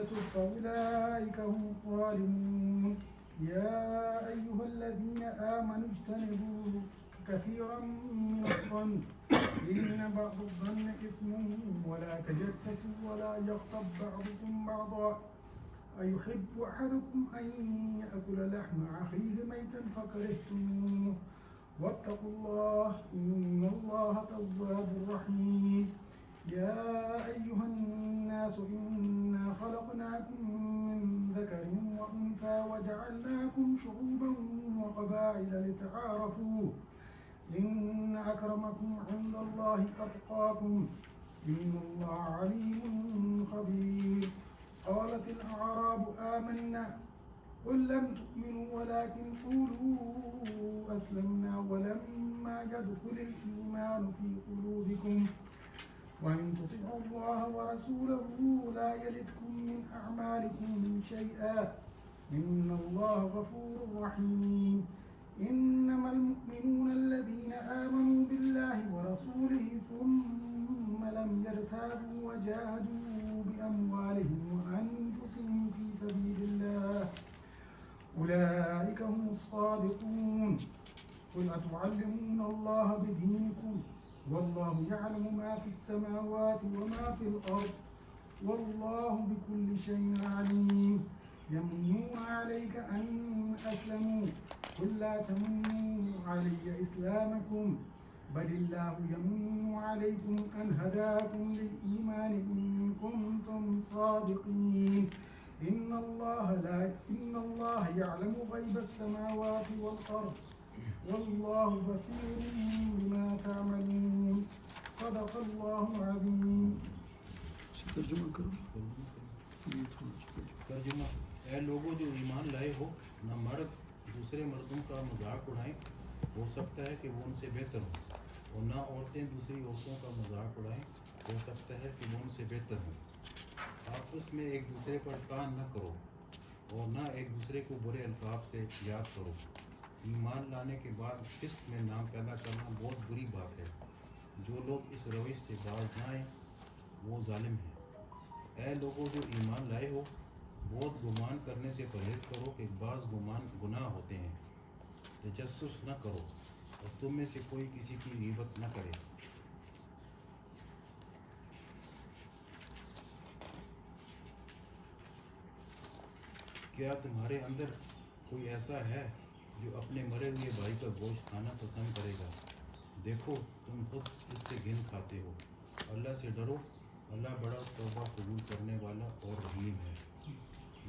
يتب فأولئك هم الظالمون. يا أيها الذين آمنوا اجتنبوا كثيرا من الظن إن بعض الظن إثم ولا تجسسوا ولا يغتب بعضكم بعضا أيحب أحدكم أن يأكل لحم أخيه ميتا فكرهتموه واتقوا الله إن الله تواب رحيم. يا أيها الناس إنا خلقناكم من ذكر وأنثى وجعلناكم شعوبا وقبائل لتعارفوا إن أكرمكم عند الله أتقاكم إن الله عليم خبير. قالت الأعراب آمنا قل لم تؤمنوا ولكن قولوا أسلمنا ولما يدخل الإيمان في قلوبكم وإن تطيعوا الله ورسوله لا يلدكم من أعمالكم شيئا إن الله غفور رحيم. إنما المؤمنون الذين آمنوا بالله ورسوله ثم لم يرتابوا وجاهدوا بأموالهم وأنفسهم في سبيل الله أولئك هم الصادقون. قل أتعلمون الله بدينكم والله يعلم ما في السماوات وما في الأرض والله بكل شيء عليم. يمنون عليك أن أسلموا قل لا تمنوا علي إسلامكم بل الله يمن عليكم أن هداكم للإيمان إن كنتم صادقين. إن الله يعلم غيب السماوات والأرض والله بصير بما تعملون. صدق الله العظيم. ترجمہ: اے لوگوں جو ایمان لائے ہو، نہ مرد دوسرے مردوں کا مذاق اڑائیں، ہو سکتا ہے کہ وہ ان سے بہتر ہوں، اور نہ عورتیں دوسری عورتوں کا مذاق اڑائیں، ہو سکتا ہے کہ وہ ان سے بہتر ہوں۔ آپس میں ایک دوسرے پر طعن نہ کرو اور نہ ایک دوسرے کو برے الفاظ سے یاد کرو۔ ایمان لانے کے بعد فسق میں نام پیدا کرنا بہت بری بات ہے۔ جو لوگ اس روش سے باز نہ آئیں وہ ظالم ہیں۔ اے لوگوں جو ایمان لائے ہو، بہت گمان کرنے سے پرہیز کرو کہ بعض گمان گناہ ہوتے ہیں۔ تجسس نہ کرو اور تم میں سے کوئی کسی کی غیبت نہ کرے۔ کیا تمہارے اندر کوئی ایسا ہے جو اپنے مرے ہوئے بھائی کا گوشت کھانا پسند کرے گا؟ دیکھو تم خود اس سے گھن کھاتے ہو۔ اللہ سے ڈرو، اللہ بڑا توبہ قبول کرنے والا اور رحیم ہے۔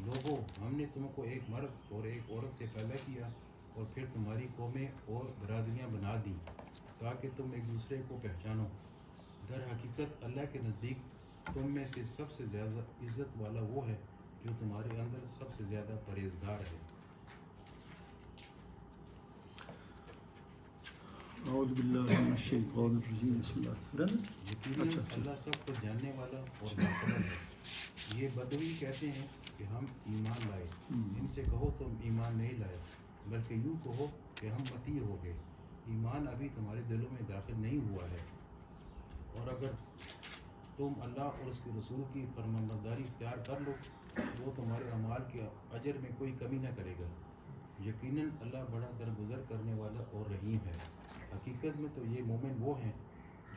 لوگو، ہم نے تم کو ایک مرد اور ایک عورت سے پیدا کیا اور پھر تمہاری قومیں اور برادریاں بنا دی تاکہ تم ایک دوسرے کو پہچانو۔ در حقیقت اللہ کے نزدیک تم میں سے سب سے زیادہ عزت والا وہ ہے جو تمہارے اندر سب سے زیادہ پرہیزگار ہے۔ اعوذ باللہ من الشیطان الرجیم بسم اللہ۔ یقیناً اللہ سب کو جاننے والا اور باخبر ہے۔ یہ بدوی کہتے ہیں کہ ہم ایمان لائے، ان سے کہو تم ایمان نہیں لائے بلکہ یوں کہو کہ ہم مطیع ہو گئے، ایمان ابھی تمہارے دلوں میں داخل نہیں ہوا ہے۔ اور اگر تم اللہ اور اس کے رسول کی فرمانبرداری اختیار کر لو وہ تمہارے اعمال کے اجر میں کوئی کمی نہ کرے گا۔ یقیناً اللہ بڑا درگزر کرنے والا اور رحیم ہے۔ حقیقت میں تو یہ مومن وہ ہیں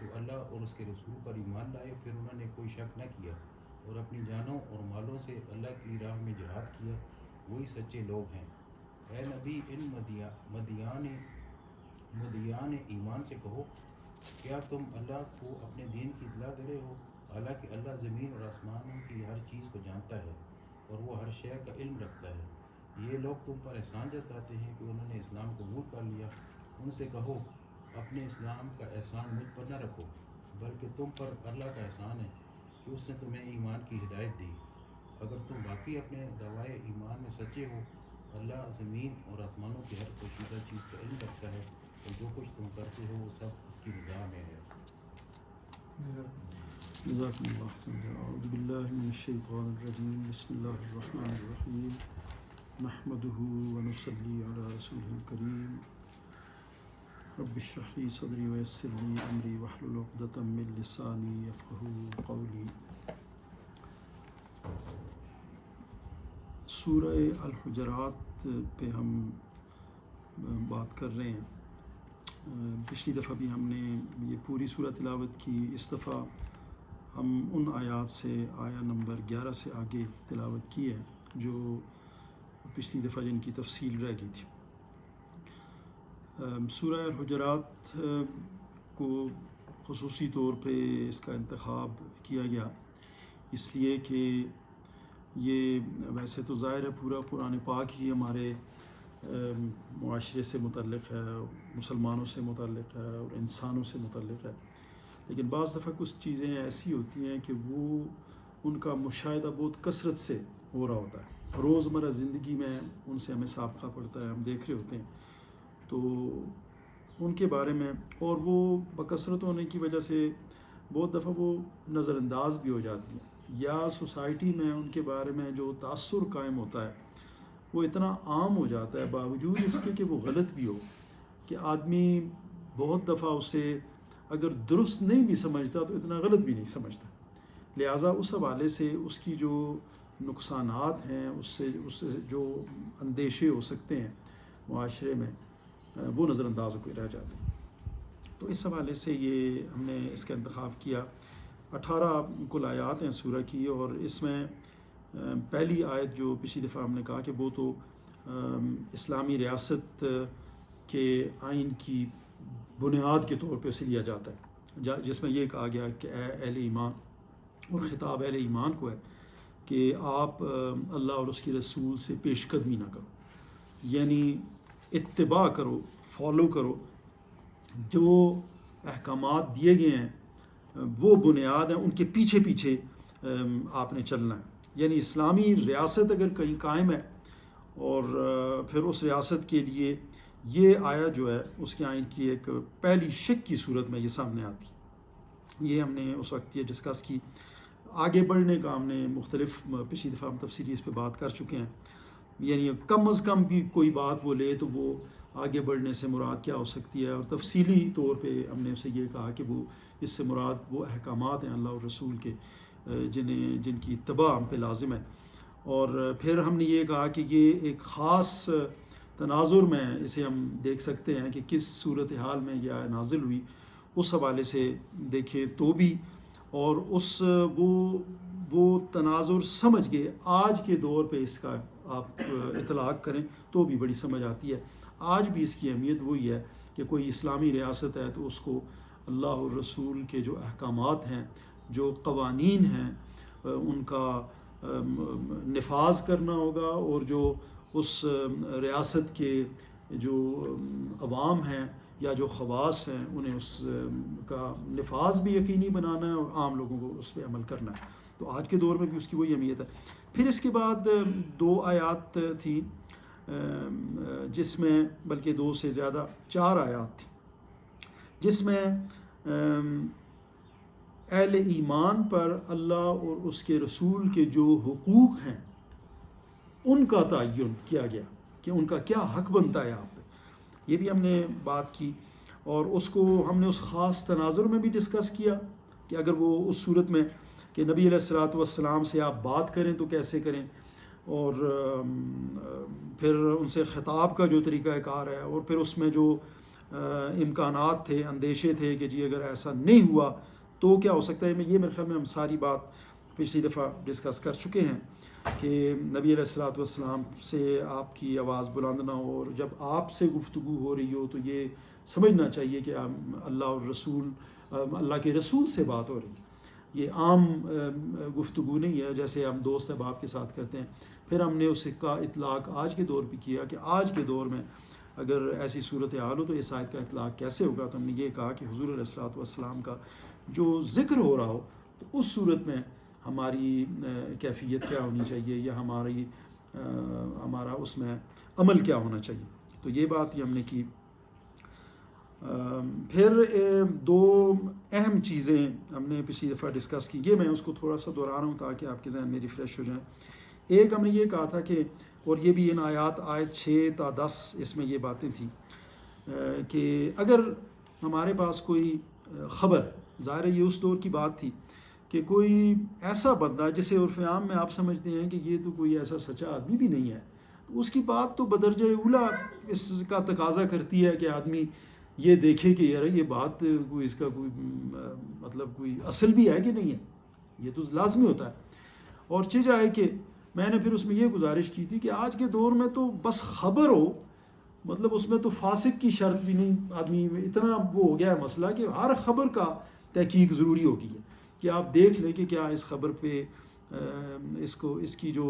جو اللہ اور اس کے رسول پر ایمان لائے پھر انہوں نے کوئی شک نہ کیا اور اپنی جانوں اور مالوں سے اللہ کی راہ میں جہاد کیا، وہی سچے لوگ ہیں۔ اے نبی، ان مدعیان ایمان سے کہو، کیا تم اللہ کو اپنے دین کی اطلاع دے رہے ہو؟ حالانکہ اللہ زمین اور آسمانوں کی ہر چیز کو جانتا ہے اور وہ ہر شے کا علم رکھتا ہے۔ یہ لوگ تم پر احسان جتاتے ہیں کہ انہوں نے اسلام قبول کر لیا۔ ان سے کہو، اپنے اسلام کا احسان مجھ پر نہ رکھو بلکہ تم پر اللہ کا احسان ہے کہ اس نے تمہیں ایمان کی ہدایت دی۔ اگر تم واقعی اپنے دعوائے ایمان میں سچے ہو، اللہ زمین اور آسمانوں کی ہر پوشیدہ چیز کا علم رکھتا ہے اور جو کچھ تم کرتے ہو وہ سب اس کی نگاہ میں ہے۔ جزاکم اللہ خیرا۔ اعوذ باللہ من الشیطان الرجیم بسم اللہ الرحمن الرحیم نحمدہ ونصلی علی رسولہ الکریم رب اشرح لی صدری ویسر لی امری واحلل عقدۃ من لسانی یفقہوا قولی۔ سورہ الحجرات پہ ہم بات کر رہے ہیں۔ پچھلی دفعہ بھی ہم نے یہ پوری سورہ تلاوت کی، اس دفعہ ہم ان آیات سے آیا نمبر 11 سے آگے تلاوت کی ہے جو پچھلی دفعہ جن کی تفصیل رہ گئی تھی۔ سورہ الحجرات کو خصوصی طور پہ اس کا انتخاب کیا گیا اس لیے کہ یہ ویسے تو ظاہر ہے پورا قرآن پاک ہی ہمارے معاشرے سے متعلق ہے، مسلمانوں سے متعلق ہے اور انسانوں سے متعلق ہے، لیکن بعض دفعہ کچھ چیزیں ایسی ہوتی ہیں کہ وہ ان کا مشاہدہ بہت کثرت سے ہو رہا ہوتا ہے، روزمرہ زندگی میں ان سے ہمیں سابقہ پڑتا ہے، ہم دیکھ رہے ہوتے ہیں، تو ان کے بارے میں، اور وہ بکثرت ہونے کی وجہ سے بہت دفعہ وہ نظر انداز بھی ہو جاتی ہیں، یا سوسائٹی میں ان کے بارے میں جو تاثر قائم ہوتا ہے وہ اتنا عام ہو جاتا ہے باوجود اس کے کہ وہ غلط بھی ہو، کہ آدمی بہت دفعہ اسے اگر درست نہیں بھی سمجھتا تو اتنا غلط بھی نہیں سمجھتا، لہٰذا اس حوالے سے اس کی جو نقصانات ہیں، اس سے جو اندیشے ہو سکتے ہیں معاشرے میں، وہ نظر انداز ہو کے رہ جاتے ہیں۔ تو اس حوالے سے یہ ہم نے اس کا انتخاب کیا۔ 18 کل آیات ہیں سورہ کی، اور اس میں پہلی آیت جو پچھلی دفعہ ہم نے کہا کہ وہ تو اسلامی ریاست کے آئین کی بنیاد کے طور پہ اسے لیا جاتا ہے، جس میں یہ کہا گیا کہ اے اہل ایمان، اور خطاب اہل ایمان کو ہے کہ آپ اللہ اور اس کی رسول سے پیش قدمی نہ کرو، یعنی اتباع کرو، فالو کرو، جو احکامات دیے گئے ہیں وہ بنیاد ہیں، ان کے پیچھے پیچھے آپ نے چلنا ہے، یعنی اسلامی ریاست اگر کہیں قائم ہے اور پھر اس ریاست کے لیے یہ آیا جو ہے اس کے آئین کی ایک پہلی شک کی صورت میں یہ سامنے آتی، یہ ہم نے اس وقت یہ ڈسکس کی۔ آگے بڑھنے کا ہم نے مختلف پچھلی دفعہ ہم تفصیلی اس پہ بات کر چکے ہیں، یعنی کم از کم بھی کوئی بات وہ لے تو وہ آگے بڑھنے سے مراد کیا ہو سکتی ہے، اور تفصیلی طور پہ ہم نے اسے یہ کہا کہ وہ اس سے مراد وہ احکامات ہیں اللہ اور رسول کے جن کی اتباع ہم پہ لازم ہے، اور پھر ہم نے یہ کہا کہ یہ ایک خاص تناظر میں اسے ہم دیکھ سکتے ہیں کہ کس صورتحال میں یہ نازل ہوئی، اس حوالے سے دیکھیں تو بھی، اور وہ تناظر سمجھ کے آج کے دور پہ اس کا آپ اطلاق کریں تو بھی بڑی سمجھ آتی ہے۔ آج بھی اس کی اہمیت وہی ہے کہ کوئی اسلامی ریاست ہے تو اس کو اللہ اور رسول کے جو احکامات ہیں، جو قوانین ہیں، ان کا نفاذ کرنا ہوگا، اور جو اس ریاست کے جو عوام ہیں یا جو خواص ہیں انہیں اس کا نفاذ بھی یقینی بنانا ہے اور عام لوگوں کو اس پہ عمل کرنا ہے۔ تو آج کے دور میں بھی اس کی وہی اہمیت ہے۔ پھر اس کے بعد 2 آیات تھی جس میں، بلکہ 2 سے زیادہ 4 آیات تھی جس میں اہل ایمان پر اللہ اور اس کے رسول کے جو حقوق ہیں ان کا تعین کیا گیا کہ ان کا کیا حق بنتا ہے آپ پہ، یہ بھی ہم نے بات کی، اور اس کو ہم نے اس خاص تناظر میں بھی ڈسکس کیا کہ اگر وہ اس صورت میں کہ نبی علیہ الصلوۃ والسلام سے آپ بات کریں تو کیسے کریں، اور پھر ان سے خطاب کا جو طریقہ کار ہے، اور پھر اس میں جو امکانات تھے، اندیشے تھے کہ جی اگر ایسا نہیں ہوا تو کیا ہو سکتا ہے، یہ میرے خیال میں ہم ساری بات پچھلی دفعہ ڈسکس کر چکے ہیں کہ نبی علیہ الصلوۃ والسلام سے آپ کی آواز بلند نہ ہو، اور جب آپ سے گفتگو ہو رہی ہو تو یہ سمجھنا چاہیے کہ اللہ اور رسول، اللہ کے رسول سے بات ہو رہی ہے، یہ عام گفتگو نہیں ہے جیسے ہم دوست احباب کے ساتھ کرتے ہیں۔ پھر ہم نے اس کا اطلاق آج کے دور پہ کیا کہ آج کے دور میں اگر ایسی صورتحال ہو تو اس آیت کا اطلاق کیسے ہوگا، تو ہم نے یہ کہا کہ حضور علیہ الصلوۃ والسلام کا جو ذکر ہو رہا ہو تو اس صورت میں ہماری کیفیت کیا ہونی چاہیے، یا ہمارا اس میں عمل کیا ہونا چاہیے، تو یہ بات بھی ہم نے کی۔ پھر 2 اہم چیزیں ہم نے پچھلی دفعہ ڈسکس کی، یہ میں اس کو تھوڑا سا دہرا رہا ہوں تاکہ آپ کے ذہن میں ریفریش ہو جائیں۔ ایک ہم نے یہ کہا تھا کہ، اور یہ بھی ان آیت 6 تا 10 اس میں یہ باتیں تھیں کہ اگر ہمارے پاس کوئی خبر، ظاہر ہے یہ اس دور کی بات تھی کہ کوئی ایسا بندہ جسے عرف عام میں آپ سمجھتے ہیں کہ یہ تو کوئی ایسا سچا آدمی بھی نہیں ہے، تو اس کی بات تو بدرجہ اولا اس کا تقاضا کرتی ہے کہ آدمی یہ دیکھے کہ یار یہ بات کوئی اس کا کوئی مطلب کوئی اصل بھی ہے کہ نہیں ہے، یہ تو لازمی ہوتا ہے۔ اور چیز ہے کہ میں نے پھر اس میں یہ گزارش کی تھی کہ آج کے دور میں تو بس خبر ہو، مطلب اس میں تو فاسق کی شرط بھی نہیں، آدمی اتنا وہ ہو گیا ہے مسئلہ کہ ہر خبر کا تحقیق ضروری ہو گئی ہے کہ آپ دیکھ لیں کہ کیا اس خبر پہ اس کی جو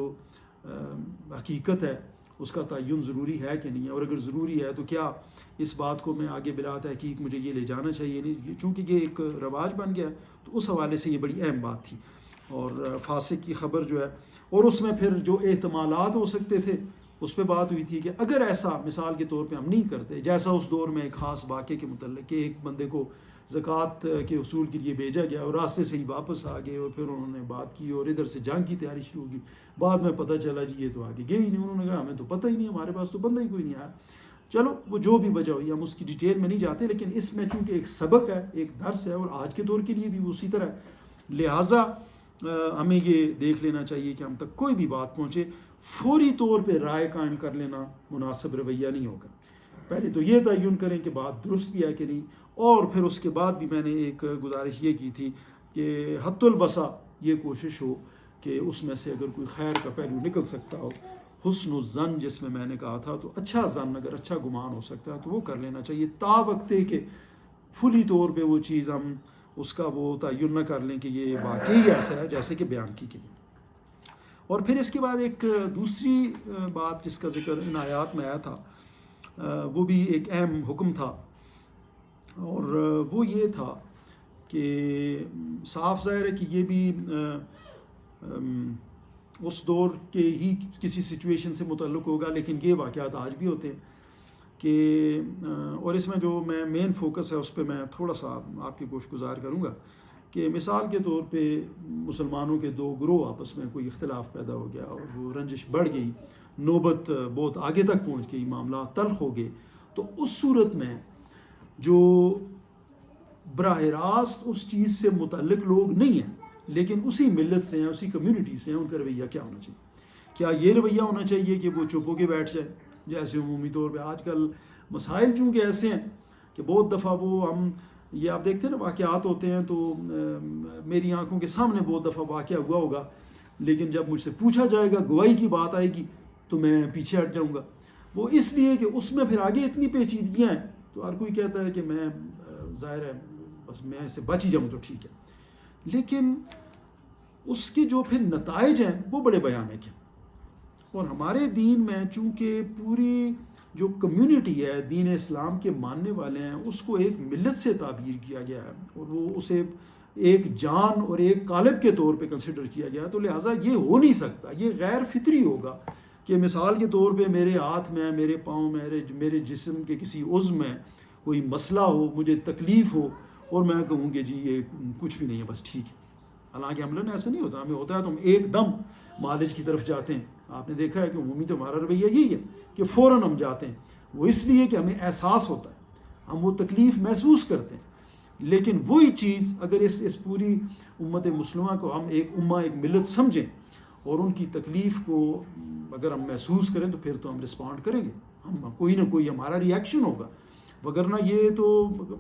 حقیقت ہے اس کا تعین ضروری ہے کہ نہیں ہے، اور اگر ضروری ہے تو کیا اس بات کو میں آگے بلا تحقیق مجھے یہ لے جانا چاہیے نہیں، چونکہ یہ ایک رواج بن گیا تو اس حوالے سے یہ بڑی اہم بات تھی۔ اور فاسق کی خبر جو ہے، اور اس میں پھر جو احتمالات ہو سکتے تھے اس پہ بات ہوئی تھی کہ اگر ایسا مثال کے طور پہ ہم نہیں کرتے، جیسا اس دور میں ایک خاص واقعے کے متعلق کہ ایک بندے کو زکوٰۃ کے حصول کے لیے بھیجا گیا اور راستے سے ہی واپس آ گئے، اور پھر انہوں نے بات کی اور ادھر سے جنگ کی تیاری شروع کی، بعد میں پتہ چلا جی یہ تو آگے گئے ہی نہیں، انہوں نے کہا ہمیں تو پتہ ہی نہیں، ہمارے پاس تو بندہ ہی کوئی نہیں آیا۔ چلو وہ جو بھی وجہ ہوئی ہم اس کی ڈیٹیل میں نہیں جاتے، لیکن اس میں چونکہ ایک سبق ہے، ایک درس ہے، اور آج کے دور کے لیے بھی اسی طرح ہے، لہٰذا ہمیں یہ دیکھ لینا چاہیے کہ ہم تک کوئی بھی بات پہنچے فوری طور پہ رائے قائم کر لینا مناسب رویہ نہیں ہوگا۔ پہلے تو یہ تعین کریں کہ بات درست بھی ہے کہ نہیں، اور پھر اس کے بعد بھی میں نے ایک گزارش یہ کی تھی کہ حت الوسع یہ کوشش ہو کہ اس میں سے اگر کوئی خیر کا پہلو نکل سکتا ہو، حسن الظن جس میں نے کہا تھا، تو اچھا ظن اگر اچھا گمان ہو سکتا ہے تو وہ کر لینا چاہیے، تا وقتے کہ فلی طور پہ وہ چیز ہم اس کا وہ تعین نہ کر لیں کہ یہ واقعی ایسا ہے جیسے کہ بیان کی گئی۔ اور پھر اس کے بعد ایک دوسری بات جس کا ذکر ان آیات میں آیا تھا، وہ بھی ایک اہم حکم تھا، اور وہ یہ تھا کہ صاف ظاہر ہے کہ یہ بھی اس دور کے ہی کسی سچویشن سے متعلق ہوگا، لیکن یہ واقعات آج بھی ہوتے ہیں کہ اور اس میں جو میں مین فوکس ہے اس پہ میں تھوڑا سا آپ کی گوش گزار کروں گا کہ مثال کے طور پہ مسلمانوں کے دو گروہ آپس میں کوئی اختلاف پیدا ہو گیا اور وہ رنجش بڑھ گئی، نوبت بہت آگے تک پہنچ گئی، معاملات تلخ ہو گئے، تو اس صورت میں جو براہ راست اس چیز سے متعلق لوگ نہیں ہیں لیکن اسی ملت سے ہیں، اسی کمیونٹی سے ہیں، ان کا رویہ کیا ہونا چاہیے؟ کیا یہ رویہ ہونا چاہیے کہ وہ چپ ہو کے بیٹھ جائے؟ جیسے عمومی طور پہ آج کل مسائل چونکہ ایسے ہیں کہ بہت دفعہ وہ ہم یہ آپ دیکھتے ہیں نا واقعات ہوتے ہیں تو میری آنکھوں کے سامنے بہت دفعہ واقعہ ہوا ہوگا، لیکن جب مجھ سے پوچھا جائے گا، گواہی کی بات آئے گی تو میں پیچھے ہٹ جاؤں گا، وہ اس لیے کہ اس میں پھر آگے اتنی پیچیدگیاں ہیں، تو ہر کوئی کہتا ہے کہ میں ظاہر ہے بس میں اس سے بچ ہی جاؤں تو ٹھیک ہے، لیکن اس کے جو پھر نتائج ہیں وہ بڑے بھیانک ہیں۔ اور ہمارے دین میں چونکہ پوری جو کمیونٹی ہے دین اسلام کے ماننے والے ہیں اس کو ایک ملت سے تعبیر کیا گیا ہے اور وہ اسے ایک جان اور ایک قالب کے طور پہ کنسیڈر کیا گیا ہے، تو لہٰذا یہ ہو نہیں سکتا، یہ غیر فطری ہوگا کہ مثال کے طور پہ میرے ہاتھ میں، میرے پاؤں میں، میرے جسم کے کسی عضو میں کوئی مسئلہ ہو، مجھے تکلیف ہو اور میں کہوں کہ جی یہ کچھ بھی نہیں ہے بس ٹھیک ہے۔ حالانکہ عملاً ایسا نہیں ہوتا، ہمیں ہوتا ہے تو ہم ایک دم معالج کی طرف جاتے ہیں۔ آپ نے دیکھا ہے کہ عمومی تو ہمارا رویہ یہی ہے کہ فوراً ہم جاتے ہیں، وہ اس لیے کہ ہمیں احساس ہوتا ہے، ہم وہ تکلیف محسوس کرتے ہیں، لیکن وہی چیز اگر اس پوری امت مسلمہ کو ہم ایک امہ، ایک ملت سمجھیں اور ان کی تکلیف کو اگر ہم محسوس کریں تو پھر تو ہم رسپونڈ کریں گے، ہم کوئی نہ کوئی ہمارا ریئیکشن ہوگا، وگرنہ یہ تو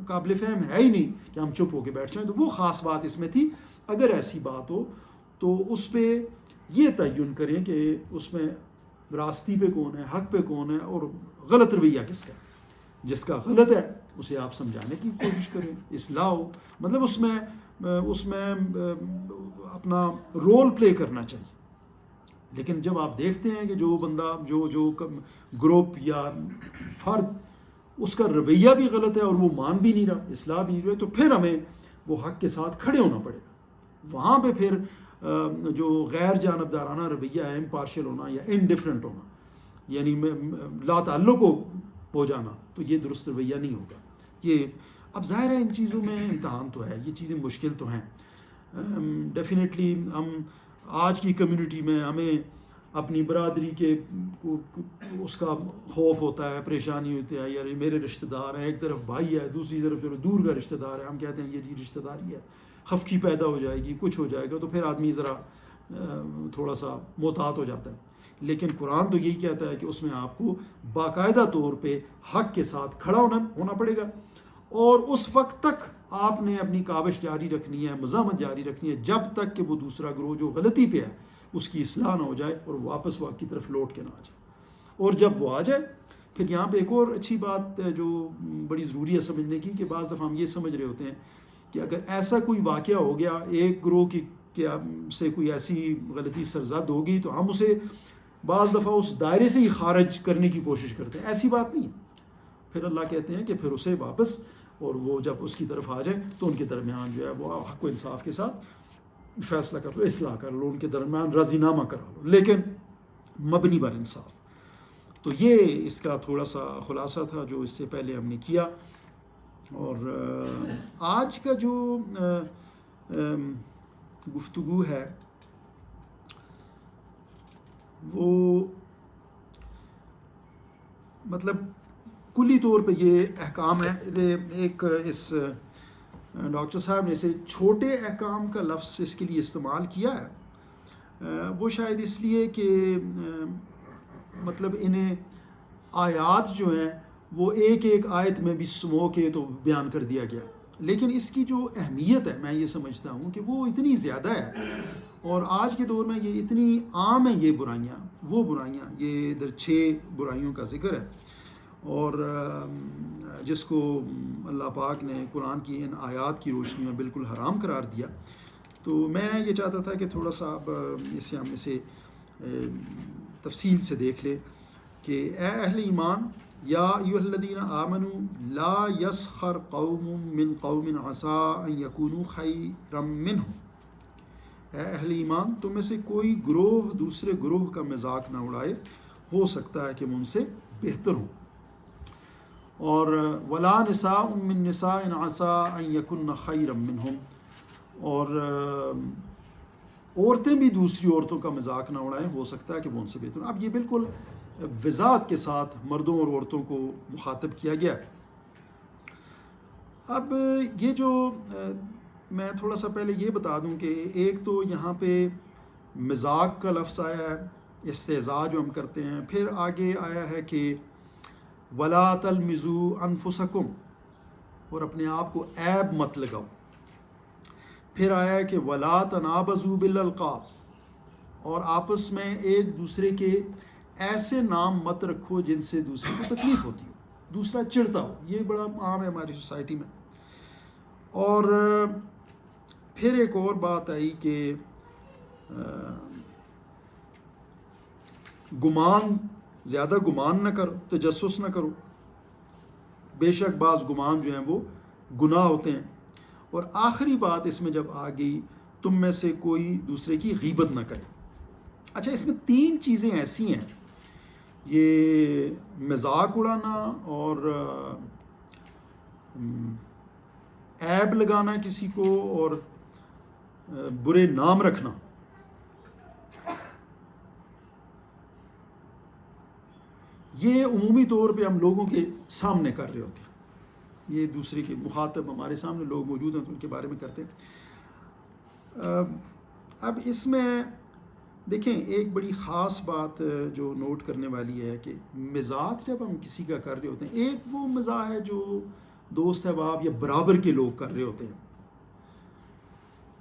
قابل فہم ہے ہی نہیں کہ ہم چپ ہو کے بیٹھ جائیں۔ تو وہ خاص بات اس میں تھی، اگر ایسی بات ہو تو اس پہ یہ تعین کریں کہ اس میں راستی پہ کون ہے، حق پہ کون ہے، اور غلط رویہ کس کا، جس کا غلط ہے اسے آپ سمجھانے کی کوشش کریں، اصلاح ہو، مطلب اس میں اپنا رول پلے کرنا چاہیے۔ لیکن جب آپ دیکھتے ہیں کہ جو بندہ جو گروپ یا فرد اس کا رویہ بھی غلط ہے اور وہ مان بھی نہیں رہا، اصلاح بھی نہیں رہا، تو پھر ہمیں وہ حق کے ساتھ کھڑے ہونا پڑے گا۔ وہاں پہ پھر جو غیر جانبدارانہ رویہ ہے، امپارشل ہونا یا انڈیفرنٹ ہونا، یعنی لا تعلق ہو جانا، تو یہ درست رویہ نہیں ہوگا۔ یہ اب ظاہر ہے ان چیزوں میں امتحان تو ہے، یہ چیزیں مشکل تو ہیں، ڈیفینیٹلی ہم آج کی کمیونٹی میں ہمیں اپنی برادری کے اس کا خوف ہوتا ہے، پریشانی ہوتی ہے، یار میرے رشتہ دار ہیں، ایک طرف بھائی ہے، دوسری طرف چلو دور کا رشتہ دار ہے، ہم کہتے ہیں یہ جی رشتہ داری ہے، خفگی پیدا ہو جائے گی، کچھ ہو جائے گا، تو پھر آدمی ذرا تھوڑا سا محتاط ہو جاتا ہے. لیکن قرآن تو یہی کہتا ہے کہ اس میں آپ کو باقاعدہ طور پہ حق کے ساتھ کھڑا ہونا پڑے گا، اور اس وقت تک آپ نے اپنی کاوش جاری رکھنی ہے، مزاحمت جاری رکھنی ہے، جب تک کہ وہ دوسرا گروہ جو غلطی پہ ہے اس کی اصلاح نہ ہو جائے اور واپس وہ آپ کی طرف لوٹ کے نہ آ جائے. اور جب وہ آ جائے پھر یہاں پہ ایک اور اچھی بات جو بڑی ضروری ہے سمجھنے کی، کہ بعض دفعہ ہم یہ سمجھ رہے ہوتے ہیں کہ اگر ایسا کوئی واقعہ ہو گیا، ایک گروہ کی سے کوئی ایسی غلطی سرزد ہوگی تو ہم اسے بعض دفعہ اس دائرے سے ہی خارج کرنے کی کوشش کرتے ہیں. ایسی بات نہیں ہے. پھر اللہ کہتے ہیں کہ پھر اسے واپس، اور وہ جب اس کی طرف آ جائے تو ان کے درمیان جو ہے وہ حق و انصاف کے ساتھ فیصلہ کر لو، اصلاح کر لو، ان کے درمیان راضی نامہ کرا لو، لیکن مبنی بر انصاف. تو یہ اس کا تھوڑا سا خلاصہ تھا جو اس سے پہلے ہم نے کیا. اور آج کا جو گفتگو ہے وہ مطلب کلی طور پہ یہ احکام ہے. ایک اس ڈاکٹر صاحب نے اسے چھوٹے احکام کا لفظ اس کے لیے استعمال کیا ہے، وہ شاید اس لیے کہ مطلب انہیں آیات جو ہیں وہ ایک ایک آیت میں بھی سمو کے تو بیان کر دیا گیا، لیکن اس کی جو اہمیت ہے میں یہ سمجھتا ہوں کہ وہ اتنی زیادہ ہے، اور آج کے دور میں یہ اتنی عام ہیں، یہ برائیاں، وہ برائیاں، یہ ادھر 6 برائیوں کا ذکر ہے، اور جس کو اللہ پاک نے قرآن کی ان آیات کی روشنی میں بالکل حرام قرار دیا. تو میں یہ چاہتا تھا کہ تھوڑا سا اب اسے ہم اسے تفصیل سے دیکھ لے کہ اے اہل ایمان، یا ایھا الذین آمنوا لا یسخر قوم من قوم عسیٰ ان یکونوا خیرا منہم. اے اہل ایمان، تم میں سے کوئی گروہ دوسرے گروہ کا مذاق نہ اڑائے، ہو سکتا ہے کہ وہ ان سے بہتر ہوں. اور ولا نساء من نساء عسیٰ ان یکن خیرا منہم، اور عورتیں بھی دوسری عورتوں کا مذاق نہ اڑائیں، ہو سکتا ہے کہ وہ ان سے بہتر ہوں. اب یہ بالکل وضاحت کے ساتھ مردوں اور عورتوں کو مخاطب کیا گیا ہے. اب یہ جو میں تھوڑا سا پہلے یہ بتا دوں کہ ایک تو یہاں پہ مذاق کا لفظ آیا ہے، استہزاء جو ہم کرتے ہیں، پھر آگے آیا ہے کہ ولا تلمزوا انفسکم، اور اپنے آپ کو عیب مت لگاؤ. پھر آیا ہے کہ ولا تنابزوا بالالقاب، اور آپس میں ایک دوسرے کے ایسے نام مت رکھو جن سے دوسرے کو تکلیف ہوتی ہو، دوسرا چڑھتا ہو. یہ بڑا عام ہے ہماری سوسائٹی میں. اور پھر ایک اور بات آئی کہ گمان، زیادہ گمان نہ کرو، تجسس نہ کرو، بے شک بعض گمان جو ہیں وہ گناہ ہوتے ہیں. اور آخری بات اس میں جب آ گئی، تم میں سے کوئی دوسرے کی غیبت نہ کرے. اچھا، اس میں 3 چیزیں ایسی ہیں، یہ مذاق اڑانا اور عیب لگانا کسی کو اور برے نام رکھنا. یہ عمومی طور پہ ہم لوگوں کے سامنے کر رہے ہوتے ہیں، یہ دوسرے کے مخاطب ہمارے سامنے لوگ موجود ہیں تو ان کے بارے میں کرتے ہیں. اب اس میں دیکھیں ایک بڑی خاص بات جو نوٹ کرنے والی ہے کہ مزاق جب ہم کسی کا کر رہے ہوتے ہیں، ایک وہ مزاح ہے جو دوست احباب یا برابر کے لوگ کر رہے ہوتے ہیں،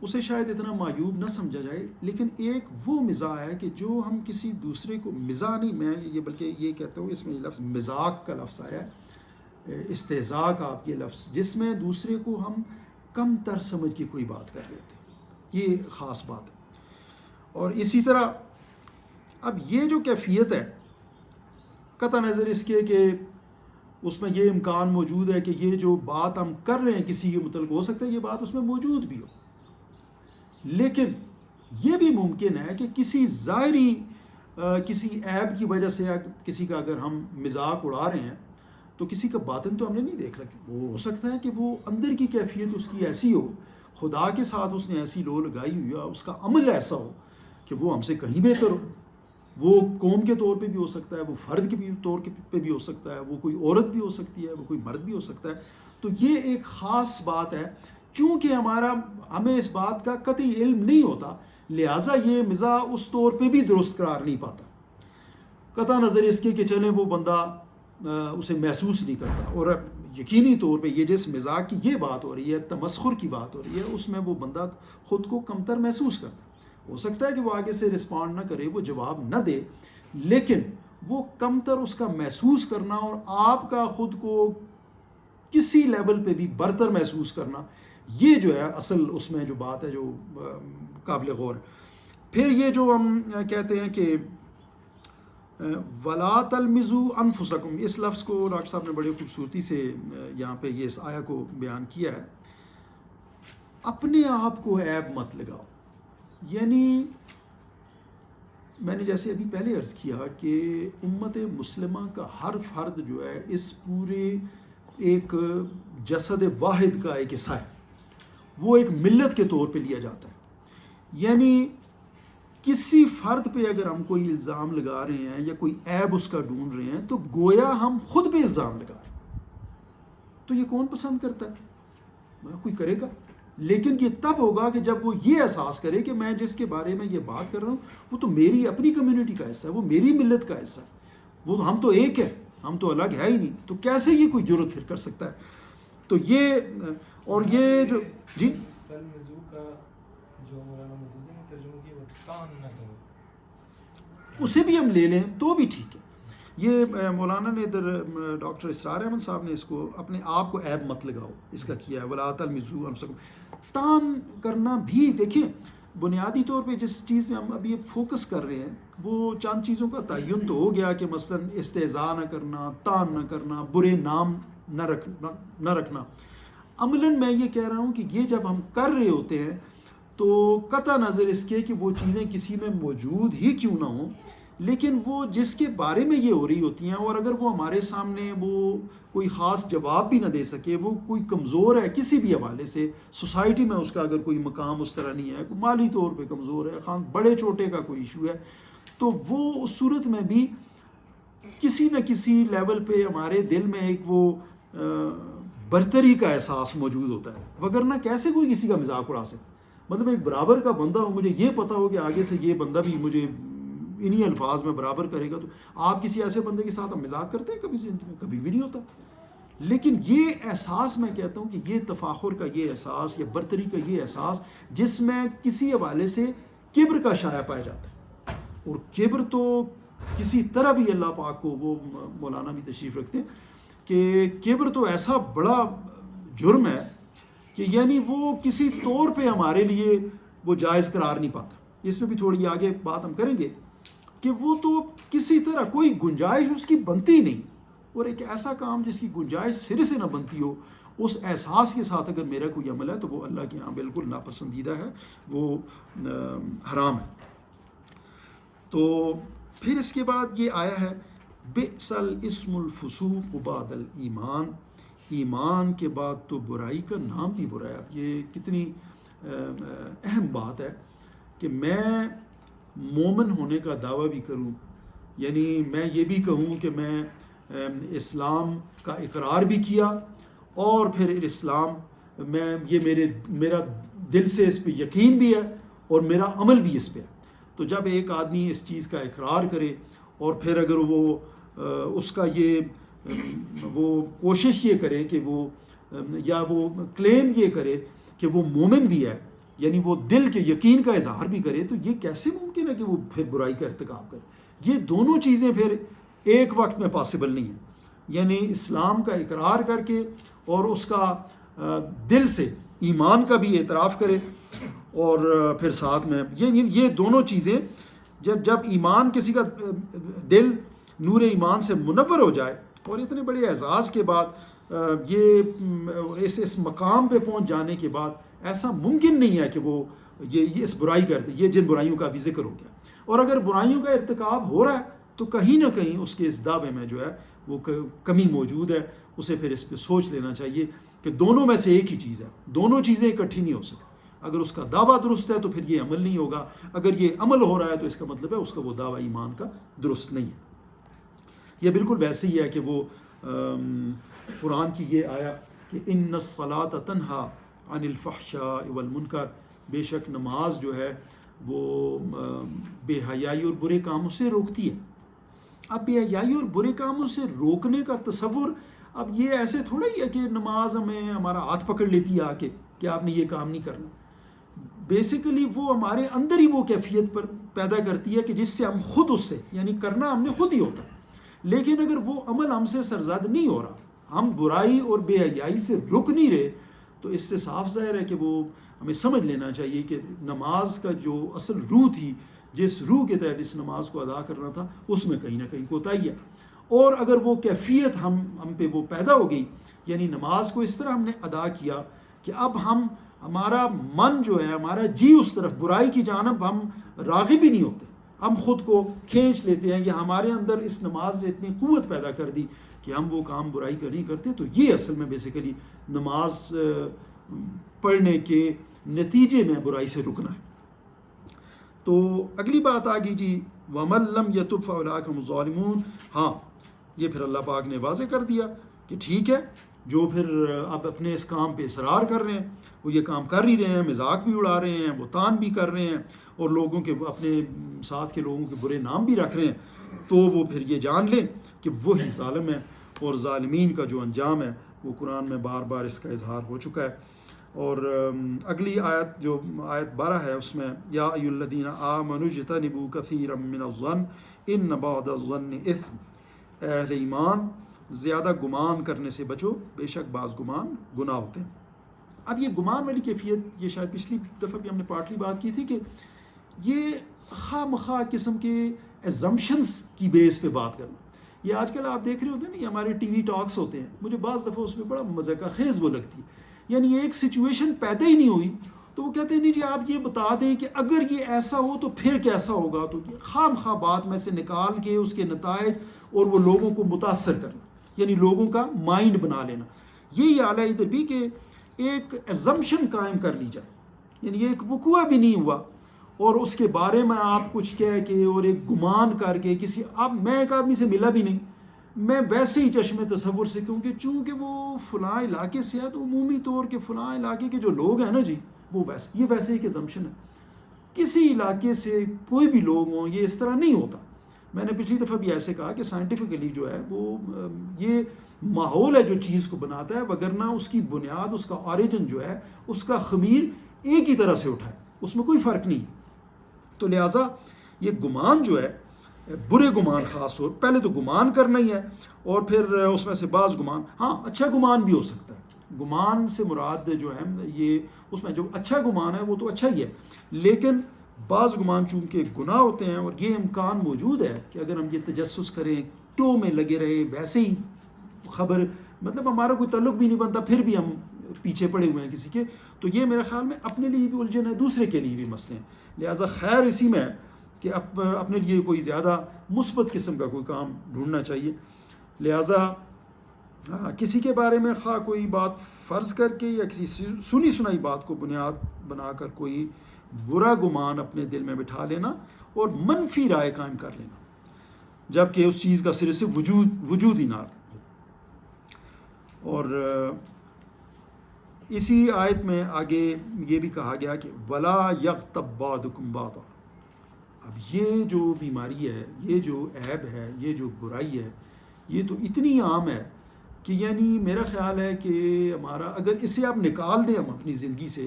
اسے شاید اتنا معیوب نہ سمجھا جائے. لیکن ایک وہ مزاح ہے کہ جو ہم کسی دوسرے کو، مزاح نہیں میں یہ بلکہ یہ کہتا ہوں، اس میں یہ لفظ مذاق کا لفظ آیا ہے، استہزاء کا آپ یہ لفظ، جس میں دوسرے کو ہم کم تر سمجھ کے کوئی بات کر رہے ہوتے ہیں. یہ خاص بات ہے. اور اسی طرح اب یہ جو کیفیت ہے، قطع نظر اس کے کہ اس میں یہ امکان موجود ہے کہ یہ جو بات ہم کر رہے ہیں کسی کے متعلق، ہو سکتا ہے یہ بات اس میں موجود بھی ہو، لیکن یہ بھی ممکن ہے کہ کسی ظاہری کسی عیب کی وجہ سے یا کسی کا اگر ہم مذاق اڑا رہے ہیں تو کسی کا باطن تو ہم نے نہیں دیکھ رکھا. وہ ہو سکتا ہے کہ وہ اندر کی کیفیت اس کی ایسی ہو، خدا کے ساتھ اس نے ایسی لو لگائی ہوئی ہے، اس کا عمل ایسا ہو کہ وہ ہم سے کہیں بہتر ہو. وہ قوم کے طور پہ بھی ہو سکتا ہے، وہ فرد کے طور پہ بھی ہو سکتا ہے، وہ کوئی عورت بھی ہو سکتی ہے، وہ کوئی مرد بھی ہو سکتا ہے. تو یہ ایک خاص بات ہے چونکہ ہمیں اس بات کا قطعی علم نہیں ہوتا، لہٰذا یہ مزاح اس طور پہ بھی درست قرار نہیں پاتا، قطع نظر اس کے کہ چلیں وہ بندہ اسے محسوس نہیں کرتا، اور یقینی طور پہ یہ جس مزاح کی یہ بات ہو رہی ہے، تمسخر کی بات ہو رہی ہے، اس میں وہ بندہ خود کو کمتر محسوس کرتا ہے۔ ہو سکتا ہے کہ وہ آگے سے رسپونڈ نہ کرے، وہ جواب نہ دے، لیکن وہ کمتر اس کا محسوس کرنا اور آپ کا خود کو کسی لیول پہ بھی برتر محسوس کرنا، یہ جو ہے اصل اس میں جو بات ہے جو قابل غور ہے۔ پھر یہ جو ہم کہتے ہیں کہ وَلَا تَلْمِزُوا أَنفُسَكُمْ، اس لفظ کو ڈاکٹر صاحب نے بڑی خوبصورتی سے یہاں پہ یہ اس آیا کو بیان کیا ہے، اپنے آپ کو عیب مت لگاؤ۔ یعنی میں نے جیسے ابھی پہلے عرض کیا کہ امت مسلمہ کا ہر فرد جو ہے اس پورے ایک جسد واحد کا ایک حصہ ہے، وہ ایک ملت کے طور پہ لیا جاتا ہے۔ یعنی کسی فرد پہ اگر ہم کوئی الزام لگا رہے ہیں یا کوئی عیب اس کا ڈھونڈ رہے ہیں تو گویا ہم خود پہ الزام لگا رہے ہیں۔ تو یہ کون پسند کرتا ہے؟ کوئی کرے گا، لیکن یہ تب ہوگا کہ جب وہ یہ احساس کرے کہ میں جس کے بارے میں یہ بات کر رہا ہوں وہ تو میری اپنی کمیونٹی کا حصہ ہے، وہ میری ملت کا حصہ ہے، وہ ہم تو ایک ہے، ہم تو الگ ہے ہی نہیں، تو کیسے یہ کوئی جرت پھر کر سکتا ہے؟ تو یہ اور یہ جو جی اسے بھی ہم لے لیں تو بھی ٹھیک ہے۔ یہ مولانا نے ادھر ڈاکٹر اسرار احمد صاحب نے اس کو اپنے آپ کو عیب مت لگاؤ اس کا کیا ہے، وَلَا تَلْمِزُوا أَنفُسَكُمْ۔ تان کرنا بھی دیکھیں بنیادی طور پہ جس چیز میں ہم ابھی فوکس کر رہے ہیں وہ چند چیزوں کا تعین تو ہو گیا کہ مثلا استہزاء نہ کرنا، تان نہ کرنا، برے نام نہ رکھنا۔ عملاً میں یہ کہہ رہا ہوں کہ یہ جب ہم کر رہے ہوتے ہیں تو قطع نظر اس کے کہ وہ چیزیں کسی میں موجود ہی کیوں نہ ہوں، لیکن وہ جس کے بارے میں یہ ہو رہی ہوتی ہیں اور اگر وہ ہمارے سامنے وہ کوئی خاص جواب بھی نہ دے سکے، وہ کوئی کمزور ہے کسی بھی حوالے سے، سوسائٹی میں اس کا اگر کوئی مقام اس طرح نہیں ہے، کوئی مالی طور پہ کمزور ہے، بڑے چھوٹے کا کوئی ایشو ہے، تو وہ اس صورت میں بھی کسی نہ کسی لیول پہ ہمارے دل میں ایک وہ برتری کا احساس موجود ہوتا ہے، وگرنہ کیسے کوئی کسی کا مذاق اڑا سکتا؟ مطلب ایک برابر کا بندہ ہو، مجھے یہ پتا ہو کہ آگے سے یہ بندہ بھی مجھے انہی الفاظ میں برابر کرے گا، تو آپ کسی ایسے بندے کے ساتھ مذاق کرتے ہیں کبھی زندگی میں؟ کبھی بھی نہیں ہوتا۔ لیکن یہ احساس میں کہتا ہوں کہ یہ تفاخر کا یہ احساس یا برتری کا یہ احساس جس میں کسی حوالے سے کبر کا شائع پایا جاتا ہے، اور کبر تو کسی طرح بھی اللہ پاک کو، وہ مولانا بھی تشریف رکھتے ہیں کہ کبر تو ایسا بڑا جرم ہے کہ یعنی وہ کسی طور پہ ہمارے لیے وہ جائز قرار نہیں پاتا۔ اس میں بھی تھوڑی آگے بات ہم کریں گے کہ وہ تو کسی طرح کوئی گنجائش اس کی بنتی نہیں، اور ایک ایسا کام جس کی گنجائش سرے سے نہ بنتی ہو، اس احساس کے ساتھ اگر میرا کوئی عمل ہے تو وہ اللہ کے ہاں بالکل ناپسندیدہ ہے، وہ حرام ہے۔ تو پھر اس کے بعد یہ آیا ہے بئس الاسم الفسوق بعد الایمان، ایمان کے بعد تو برائی کا نام بھی برا ہے۔ اب یہ کتنی اہم بات ہے کہ میں مومن ہونے کا دعویٰ بھی کروں، یعنی میں یہ بھی کہوں کہ میں اسلام کا اقرار بھی کیا اور پھر اسلام میں یہ میرا دل سے اس پہ یقین بھی ہے اور میرا عمل بھی اس پہ ہے۔ تو جب ایک آدمی اس چیز کا اقرار کرے اور پھر اگر وہ اس کا وہ کوشش یہ کرے کہ وہ یا وہ کلیم یہ کرے کہ وہ مومن بھی ہے، یعنی وہ دل کے یقین کا اظہار بھی کرے، تو یہ کیسے ممکن ہے کہ وہ پھر برائی کا ارتکاب کرے؟ یہ دونوں چیزیں پھر ایک وقت میں پاسبل نہیں ہیں، یعنی اسلام کا اقرار کر کے اور اس کا دل سے ایمان کا بھی اعتراف کرے، اور پھر ساتھ میں یہ دونوں چیزیں جب ایمان کسی کا دل نور ایمان سے منور ہو جائے، اور اتنے بڑے اعزاز کے بعد یہ اس مقام پہ پہنچ جانے کے بعد ایسا ممکن نہیں ہے کہ وہ یہ اس برائی کرتے، یہ جن برائیوں کا بھی ذکر ہو گیا، اور اگر برائیوں کا ارتکاب ہو رہا ہے تو کہیں نہ کہیں اس کے اس دعوے میں جو ہے وہ کمی موجود ہے، اسے پھر اس پہ سوچ لینا چاہیے کہ دونوں میں سے ایک ہی چیز ہے، دونوں چیزیں اکٹھی نہیں ہو سکتی۔ اگر اس کا دعویٰ درست ہے تو پھر یہ عمل نہیں ہوگا، اگر یہ عمل ہو رہا ہے تو اس کا مطلب ہے اس کا وہ دعویٰ ایمان کا درست نہیں ہے۔ یہ بالکل ویسے ہی ہے کہ وہ قرآن کی یہ آیا کہ ان الصلاۃ تنہا عن الفحشاء والمنکر، بے شک نماز جو ہے وہ بے حیائی اور برے کاموں سے روکتی ہے۔ اب بے حیائی اور برے کاموں سے روکنے کا تصور، اب یہ ایسے تھوڑا ہی ہے کہ نماز ہمیں ہمارا ہاتھ پکڑ لیتی ہے آ کے کہ آپ نے یہ کام نہیں کرنا۔ بیسیکلی وہ ہمارے اندر ہی وہ کیفیت پر پیدا کرتی ہے کہ جس سے ہم خود اس سے، یعنی کرنا ہم نے خود ہی ہوتا ہے، لیکن اگر وہ عمل ہم سے سرزد نہیں ہو رہا، ہم برائی اور بے حیائی سے رک نہیں رہے، تو اس سے صاف ظاہر ہے کہ وہ ہمیں سمجھ لینا چاہیے کہ نماز کا جو اصل روح تھی، جس روح کے تحت اس نماز کو ادا کرنا تھا، اس میں کہیں نہ کہیں کوتاہی ہے۔ اور اگر وہ کیفیت ہم پہ وہ پیدا ہو گئی، یعنی نماز کو اس طرح ہم نے ادا کیا کہ اب ہمارا من جو ہے، ہمارا جی اس طرف برائی کی جانب ہم راغب ہی نہیں ہوتے، ہم خود کو کھینچ لیتے ہیں، یا ہمارے اندر اس نماز نے اتنی قوت پیدا کر دی کہ ہم وہ کام برائی کا نہیں کرتے، تو یہ اصل میں بیسیکلی نماز پڑھنے کے نتیجے میں برائی سے رکنا ہے۔ تو اگلی بات آ گئی جی وَمَن لَّمْ يَتُبْ فَأُولَٰئِكَ هُمُ الظَّالِمُونَ۔ ہاں، یہ پھر اللہ پاک نے واضح کر دیا کہ ٹھیک ہے، جو پھر اب اپنے اس کام پہ اصرار کر رہے ہیں، وہ یہ کام کر ہی رہے ہیں، مذاق بھی اڑا رہے ہیں، بہتان بھی کر رہے ہیں، اور لوگوں کے اپنے ساتھ کے لوگوں کے برے نام بھی رکھ رہے ہیں، تو وہ پھر یہ جان لیں کہ وہی ظالم ہے، اور ظالمین کا جو انجام ہے وہ قرآن میں بار بار اس کا اظہار ہو چکا ہے۔ اور اگلی آیت جو آیت 12 ہے، اس میں یا ایھا الذین آمنوا اجتنبوا کثیرا من الظن ان بعض الظن اثم، اے اہل ایمان زیادہ گمان کرنے سے بچو، بے شک بعض گمان گناہ ہوتے ہیں۔ اب یہ گمان والی کیفیت، یہ شاید پچھلی دفعہ بھی ہم نے پارٹلی بات کی تھی کہ یہ خواہ مخواہ قسم کے ایزمپشنس کی بیس پہ بات کرنا، یہ آج کل آپ دیکھ رہے ہوتے ہیں نا، یہ ہمارے ٹی وی ٹاکس ہوتے ہیں، مجھے بعض دفعہ اس میں بڑا مذاق خیز وہ لگتی ہے، یعنی ایک سچویشن پیدا ہی نہیں ہوئی تو وہ کہتے ہیں نہیں جی آپ یہ بتا دیں کہ اگر یہ ایسا ہو تو پھر کیسا ہوگا، تو یہ خواہ مخواہ بات میں سے نکال کے اس کے نتائج اور وہ لوگوں کو متاثر کرنا، یعنی لوگوں کا مائنڈ بنا لینا۔ یہی حال ہے ادھر بھی کہ ایک ایزمپشن قائم کر لی جائے، یعنی یہ ایک وقوع بھی نہیں ہوا اور اس کے بارے میں آپ کچھ کہہ کے اور ایک گمان کر کے کسی، اب میں ایک آدمی سے ملا بھی نہیں، میں ویسے ہی چشم تصور سے کیونکہ چونکہ وہ فلاں علاقے سے ہے تو عمومی طور کے فلاں علاقے کے جو لوگ ہیں نا جی، وہ ویسے ایک ایزمپشن ہے، کسی علاقے سے کوئی بھی لوگ ہوں، یہ اس طرح نہیں ہوتا۔ میں نے پچھلی دفعہ بھی ایسے کہا کہ سائنٹیفکلی جو ہے وہ یہ ماحول ہے جو چیز کو بناتا ہے، وگرنہ اس کی بنیاد، اس کا اوریجن جو ہے، اس کا خمیر ایک ہی طرح سے اٹھا ہے، اس میں کوئی فرق نہیں ہے۔ تو لہٰذا یہ گمان جو ہے، برے گمان خاص طور پہلے تو گمان کرنا ہی ہے، اور پھر اس میں سے بعض گمان، ہاں اچھا گمان بھی ہو سکتا ہے، گمان سے مراد جو ہے یہ اس میں جو اچھا گمان ہے وہ تو اچھا ہی ہے، لیکن بعض گمان چونکہ گناہ ہوتے ہیں، اور یہ امکان موجود ہے کہ اگر ہم یہ تجسس کریں، ٹو میں لگے رہے، ویسے ہی خبر، مطلب ہمارا کوئی تعلق بھی نہیں بنتا، پھر بھی ہم پیچھے پڑے ہوئے ہیں کسی کے، تو یہ میرے خیال میں اپنے لیے بھی الجھن ہے، دوسرے کے لیے بھی مسئلے ہیں۔ لہٰذا خیر اسی میں کہ اپنے لیے کوئی زیادہ مثبت قسم کا کوئی کام ڈھونڈنا چاہیے۔ لہٰذا کسی کے بارے میں خواہ کوئی بات فرض کر کے یا کسی سنی سنائی بات کو بنیاد بنا کر کوئی برا گمان اپنے دل میں بٹھا لینا اور منفی رائے قائم کر لینا، جبکہ اس چیز کا سرے سے وجود ہی نہ ہو۔ اور اسی آیت میں آگے یہ بھی کہا گیا کہ وَلَا يَغْتَبْ بَعْضُكُمْ بَعْضًا۔ اب یہ جو بیماری ہے، یہ جو عیب ہے، یہ جو برائی ہے، یہ تو اتنی عام ہے کہ یعنی میرا خیال ہے کہ ہمارا اگر اسے آپ نکال دیں ہم اپنی زندگی سے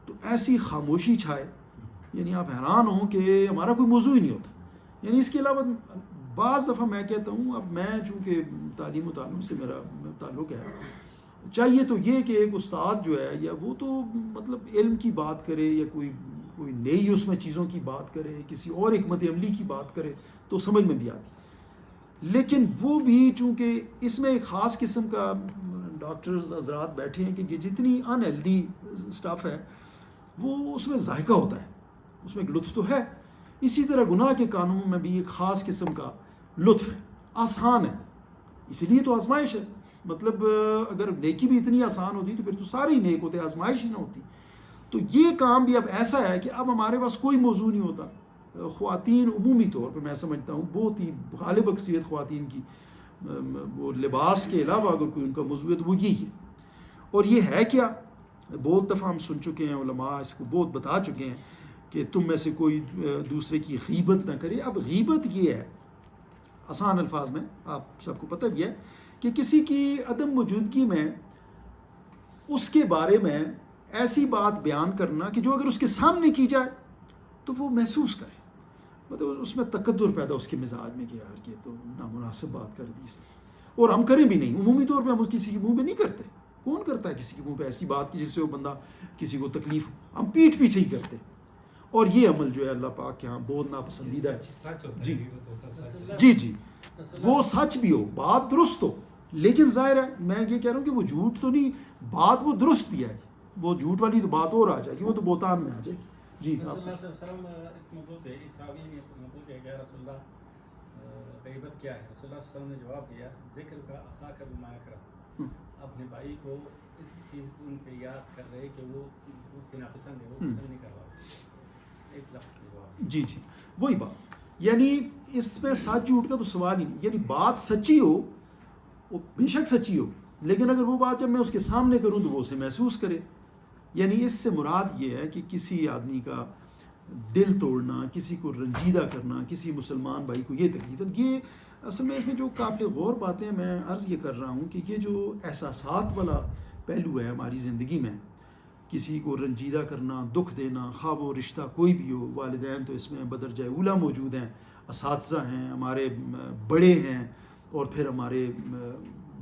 تو ایسی خاموشی چھائے، یعنی آپ حیران ہوں کہ ہمارا کوئی موضوع ہی نہیں ہوتا۔ یعنی اس کے علاوہ بعض دفعہ میں کہتا ہوں، اب میں چونکہ تعلیم و تعلم سے میرا تعلق ہے، چاہیے تو یہ کہ ایک استاد جو ہے یا وہ تو مطلب علم کی بات کرے یا کوئی نئی اس میں چیزوں کی بات کرے، کسی اور حکمت عملی کی بات کرے تو سمجھ میں بھی آتی، لیکن وہ بھی چونکہ اس میں ایک خاص قسم کا ڈاکٹرز حضرات بیٹھے ہیں کہ یہ جتنی ان ہیلدی سٹف ہے وہ اس میں ذائقہ ہوتا ہے، اس میں ایک لطف تو ہے، اسی طرح گناہ کے قانون میں بھی ایک خاص قسم کا لطف ہے، آسان ہے، اسی لیے تو آزمائش ہے۔ مطلب اگر نیکی بھی اتنی آسان ہوتی تو پھر تو سارے ہی نیک ہوتے، آزمائش ہی نہ ہوتی۔ تو یہ کام بھی اب ایسا ہے کہ اب ہمارے پاس کوئی موضوع نہیں ہوتا۔ خواتین عمومی طور پر میں سمجھتا ہوں بہت ہی غالب اکثریت خواتین کی وہ لباس کے علاوہ اگر کوئی ان کا موضوع ہے تو وہ یہی ہے، اور یہ ہے کیا بہت دفعہ ہم سن چکے ہیں، علماء اس کو بہت بتا چکے ہیں کہ تم میں سے کوئی دوسرے کی غیبت نہ کرے. اب غیبت یہ ہے آسان الفاظ میں، آپ سب کو پتہ بھی ہے کہ کسی کی عدم موجودگی میں اس کے بارے میں ایسی بات بیان کرنا کہ جو اگر اس کے سامنے کی جائے تو وہ محسوس کرے، مطلب اس میں تقدر پیدا اس کے مزاج میں کہ یار یہ تو نامناسب بات کر دی اس نے. اور ہم کریں بھی نہیں، عمومی طور پہ ہم کسی کے منہ پہ نہیں کرتے. کون کرتا ہے کسی کے منہ پہ ایسی بات کی جس سے وہ بندہ کسی کو تکلیف ہو؟ ہم پیٹھ پیچھے ہی کرتے. اور یہ عمل جو ہے اللہ پاک کے ہاں بہت ناپسندیدہ ہے. جی جی وہ سچ بھی ہو، بات درست ہو، لیکن ظاہر ہے میں یہ کہہ رہا ہوں کہ وہ جھوٹ تو نہیں، بات وہ درست بھی ہے، وہ جھوٹ والی تو بات اور آ جائے گی، وہ تو بہتان میں آ جائے گی. جی رسول اللہ صلی اللہ علیہ وسلم اس موضوع پہ ایک صحابی نے پوچھا کہ یا رسول اللہ غیبت کیا ہے؟ رسول اللہ صلی اللہ علیہ وسلم نے جواب دیا ذکر کا اخاک بما یکرہ، اپنے بھائی کو اس چیز ان پہ یاد کر رہے کہ وہ اس کی ناپسند ہے، وہ پسند نہیں کر رہا. ایک لفظ جواب. جی جی وہی بات، یعنی اس میں سچ جھوٹ کا تو سوال ہی نہیں. یعنی بات سچی ہو، وہ بے شک سچی ہو، لیکن اگر وہ بات جب میں اس کے سامنے کروں تو وہ اسے محسوس کرے. یعنی اس سے مراد یہ ہے کہ کسی آدمی کا دل توڑنا، کسی کو رنجیدہ کرنا، کسی مسلمان بھائی کو یہ تکلیف، یہ اصل میں اس میں جو قابل غور باتیں میں عرض یہ کر رہا ہوں کہ یہ جو احساسات والا پہلو ہے ہماری زندگی میں، کسی کو رنجیدہ کرنا، دکھ دینا، خواہ وہ رشتہ کوئی بھی ہو، والدین تو اس میں بدرجہ اولیٰ موجود ہیں، اساتذہ ہیں، ہمارے بڑے ہیں، اور پھر ہمارے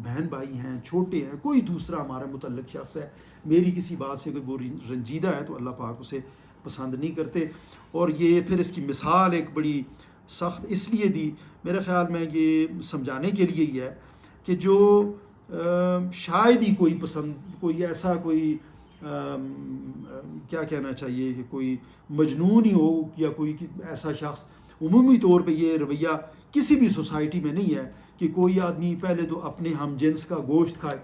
بہن بھائی ہیں، چھوٹے ہیں، کوئی دوسرا ہمارا متعلق شخص ہے، میری کسی بات سے اگر وہ رنجیدہ ہے تو اللہ پاک اسے پسند نہیں کرتے. اور یہ پھر اس کی مثال ایک بڑی سخت اس لیے دی میرے خیال میں یہ سمجھانے کے لیے ہی ہے کہ جو شاید ہی کوئی پسند، کوئی ایسا کوئی کیا کہنا چاہیے کہ کوئی مجنون ہی ہو یا کوئی ایسا شخص، عمومی طور پہ یہ رویہ کسی بھی سوسائٹی میں نہیں ہے کہ کوئی آدمی پہلے تو اپنے ہم جنس کا گوشت کھائے.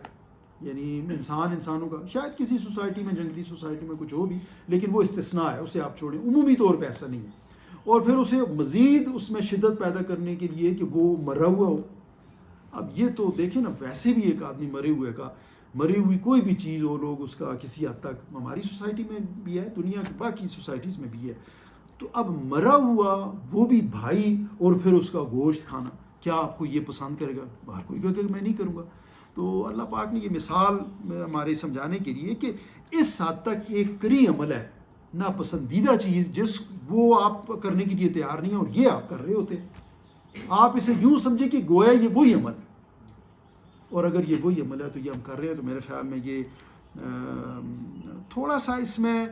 یعنی انسانوں کا شاید کسی سوسائٹی میں، جنگلی سوسائٹی میں کچھ ہو بھی، لیکن وہ استثناء ہے، اسے آپ چھوڑیں. عمومی طور پہ ایسا نہیں ہے. اور پھر اسے مزید اس میں شدت پیدا کرنے کے لیے کہ وہ مرا ہوا ہو. اب یہ تو دیکھیں نا، ویسے بھی ایک آدمی مری ہوئی کوئی بھی چیز ہو، لوگ اس کا کسی حد تک، ہماری سوسائٹی میں بھی ہے، دنیا کی باقی سوسائٹیز میں بھی ہے. تو اب مرا ہوا وہ بھی بھائی اور پھر اس کا گوشت کھانا، کیا آپ کو یہ پسند کرے گا؟ باہر کوئی کہے کہ میں نہیں کروں گا. تو اللہ پاک نے یہ مثال ہمارے سمجھانے کے لیے کہ اس حد تک ایک کری عمل ہے، ناپسندیدہ چیز جس وہ آپ کرنے کے لیے تیار نہیں ہے اور یہ آپ کر رہے ہوتے. آپ اسے یوں سمجھے کہ گویا یہ وہی عمل ہے، اور اگر یہ وہی عمل ہے تو یہ ہم کر رہے ہیں. تو میرے خیال میں یہ تھوڑا سا اس میں،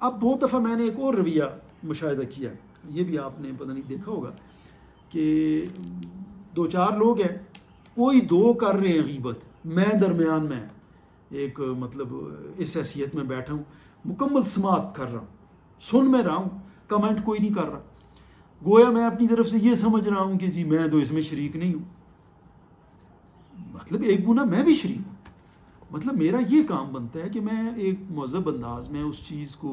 اب بہت دفعہ میں نے ایک اور رویہ مشاہدہ کیا، یہ بھی آپ نے پتہ نہیں دیکھا ہوگا کہ 2-4 لوگ ہیں، کوئی 2 کر رہے ہیں غیبت، میں درمیان میں ایک مطلب اس حیثیت میں بیٹھا ہوں، مکمل سماعت کر رہا ہوں، سن میں رہا ہوں، کمنٹ کوئی نہیں کر رہا، گویا میں اپنی طرف سے یہ سمجھ رہا ہوں کہ جی میں تو اس میں شریک نہیں ہوں. مطلب ایک گناہ میں بھی شریک ہوں. مطلب میرا یہ کام بنتا ہے کہ میں ایک مہذب انداز میں اس چیز کو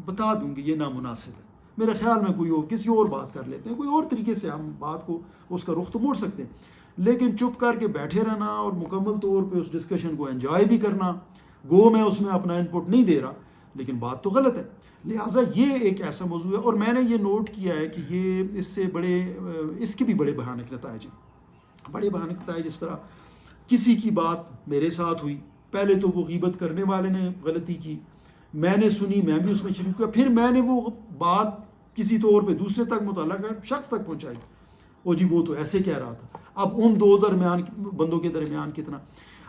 بتا دوں کہ یہ نامناسب ہے. میرے خیال میں کوئی اور کسی اور بات کر لیتے ہیں، کوئی اور طریقے سے ہم بات کو اس کا رخ تو موڑ سکتے ہیں، لیکن چپ کر کے بیٹھے رہنا اور مکمل طور پہ اس ڈسکشن کو انجوائے بھی کرنا، گو میں اس میں اپنا ان پٹ نہیں دے رہا لیکن بات تو غلط ہے. لہٰذا یہ ایک ایسا موضوع ہے، اور میں نے یہ نوٹ کیا ہے کہ یہ اس سے اس کے بھی بڑے بھیانک نتائج ہیں. بڑے بھیانک نتائج اس طرح، کسی کی بات میرے ساتھ ہوئی، پہلے تو وہ غیبت کرنے والے نے غلطی کی، میں نے سنی، میں بھی اس میں شریک ہوا، پھر میں نے وہ بات کسی طور پہ دوسرے تک متعلقہ شخص تک پہنچائی، او جی وہ تو ایسے کہہ رہا تھا. اب ان 2 بندوں کے درمیان کتنا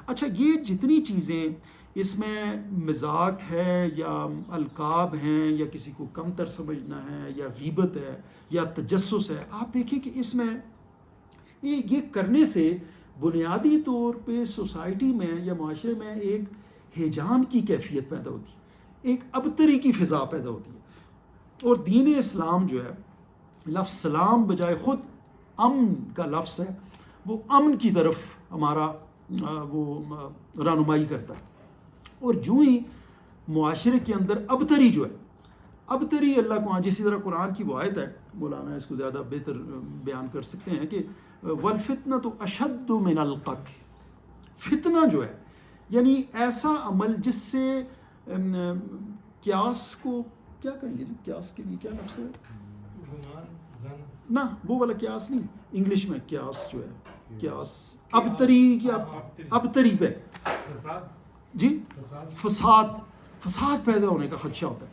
اچھا. یہ جتنی چیزیں اس میں مذاق ہے یا القاب ہیں یا کسی کو کمتر سمجھنا ہے یا غیبت ہے یا تجسس ہے، آپ دیکھیں کہ اس میں یہ کرنے سے بنیادی طور پہ سوسائٹی میں یا معاشرے میں ایک ہیجان کی کیفیت پیدا ہوتی ہے، ایک ابتری کی فضا پیدا ہوتی ہے. اور دین اسلام جو ہے، لفظ سلام بجائے خود امن کا لفظ ہے، وہ امن کی طرف ہمارا وہ رہنمائی کرتا ہے. اور جو ہی معاشرے کے اندر ابتری جو ہے، ابتری اللہ کو جسی طرح قرآن کی وہ آیت ہے، مولانا اس کو زیادہ بہتر بیان کر سکتے ہیں کہ والفتنہ تو اشد من القتل. فتنہ جو ہے یعنی ایسا عمل جس سے قیاس کو کیا کہیں گے، قیاس کے لیے کیا لفظ ہے؟ نہ وہ والا قیاس نہیں، انگلش میں قیاس جو ہے، قیاس ابتری کیا، ابتری پہ جی فساد پیدا ہونے کا خدشہ ہوتا ہے،